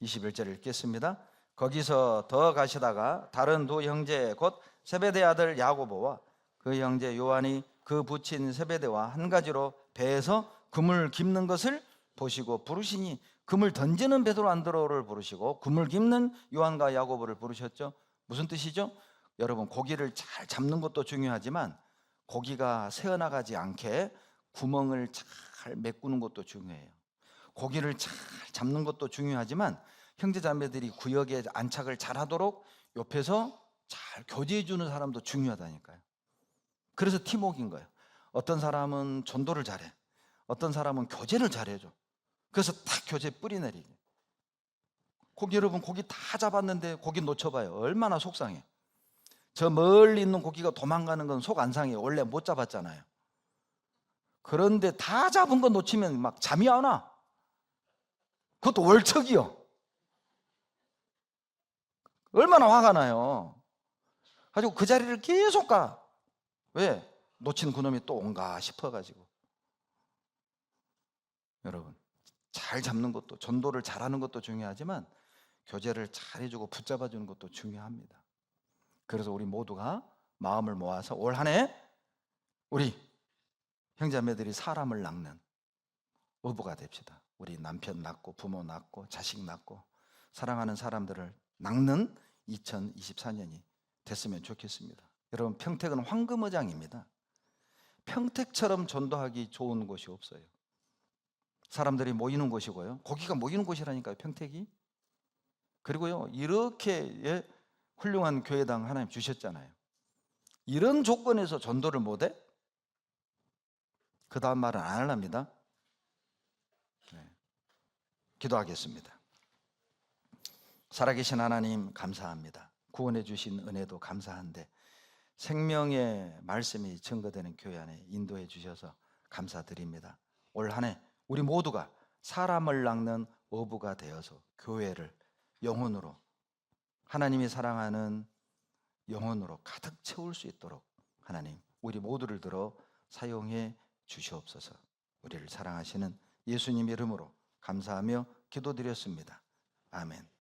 21절 읽겠습니다. 거기서 더 가시다가 다른 두 형제 곧 세베대 아들 야고보와 그 형제 요한이 그 부친 세베대와 한 가지로 배에서 그물 깁는 것을 보시고 부르시니 그물 던지는 베드로 안드로를 부르시고 그물 깁는 요한과 야고보를 부르셨죠. 무슨 뜻이죠? 여러분 고기를 잘 잡는 것도 중요하지만 고기가 새어나가지 않게 구멍을 잘 메꾸는 것도 중요해요. 고기를 잘 잡는 것도 중요하지만 형제자매들이 구역에 안착을 잘 하도록 옆에서 잘 교제해 주는 사람도 중요하다니까요. 그래서 팀워크인 거예요. 어떤 사람은 전도를 잘해, 어떤 사람은 교제를 잘해줘. 그래서 딱 교제 뿌리 내리게. 여러분 고기 다 잡았는데 고기 놓쳐봐요. 얼마나 속상해. 저 멀리 있는 고기가 도망가는 건 속 안 상해요. 원래 못 잡았잖아요. 그런데 다 잡은 거 놓치면 막 잠이 안 와. 그것도 월척이요. 얼마나 화가 나요. 가지고 그 자리를 계속 가. 왜? 놓친 그놈이 또 온가 싶어가지고. 여러분, 잘 잡는 것도, 전도를 잘하는 것도 중요하지만 교제를 잘해주고 붙잡아주는 것도 중요합니다. 그래서 우리 모두가 마음을 모아서 올 한 해 우리 형제자매들이 사람을 낳는 어부가 됩시다. 우리 남편 낳고 부모 낳고 자식 낳고 사랑하는 사람들을 낳는 2024년이 됐으면 좋겠습니다. 여러분, 평택은 황금어장입니다. 평택처럼 전도하기 좋은 곳이 없어요. 사람들이 모이는 곳이고요. 고기가 모이는 곳이라니까요, 평택이. 그리고요, 이렇게 훌륭한 교회당 하나님 주셨잖아요. 이런 조건에서 전도를 못해? 그 다음 말은 안 하랍니다. 네. 기도하겠습니다. 살아계신 하나님 감사합니다. 구원해 주신 은혜도 감사한데 생명의 말씀이 증거되는 교회 안에 인도해 주셔서 감사드립니다. 올 한 해 우리 모두가 사람을 낳는 어부가 되어서 교회를 영혼으로, 하나님이 사랑하는 영혼으로 가득 채울 수 있도록 하나님 우리 모두를 들어 사용해 주시옵소서. 우리를 사랑하시는 예수님 이름으로 감사하며 기도드렸습니다. 아멘.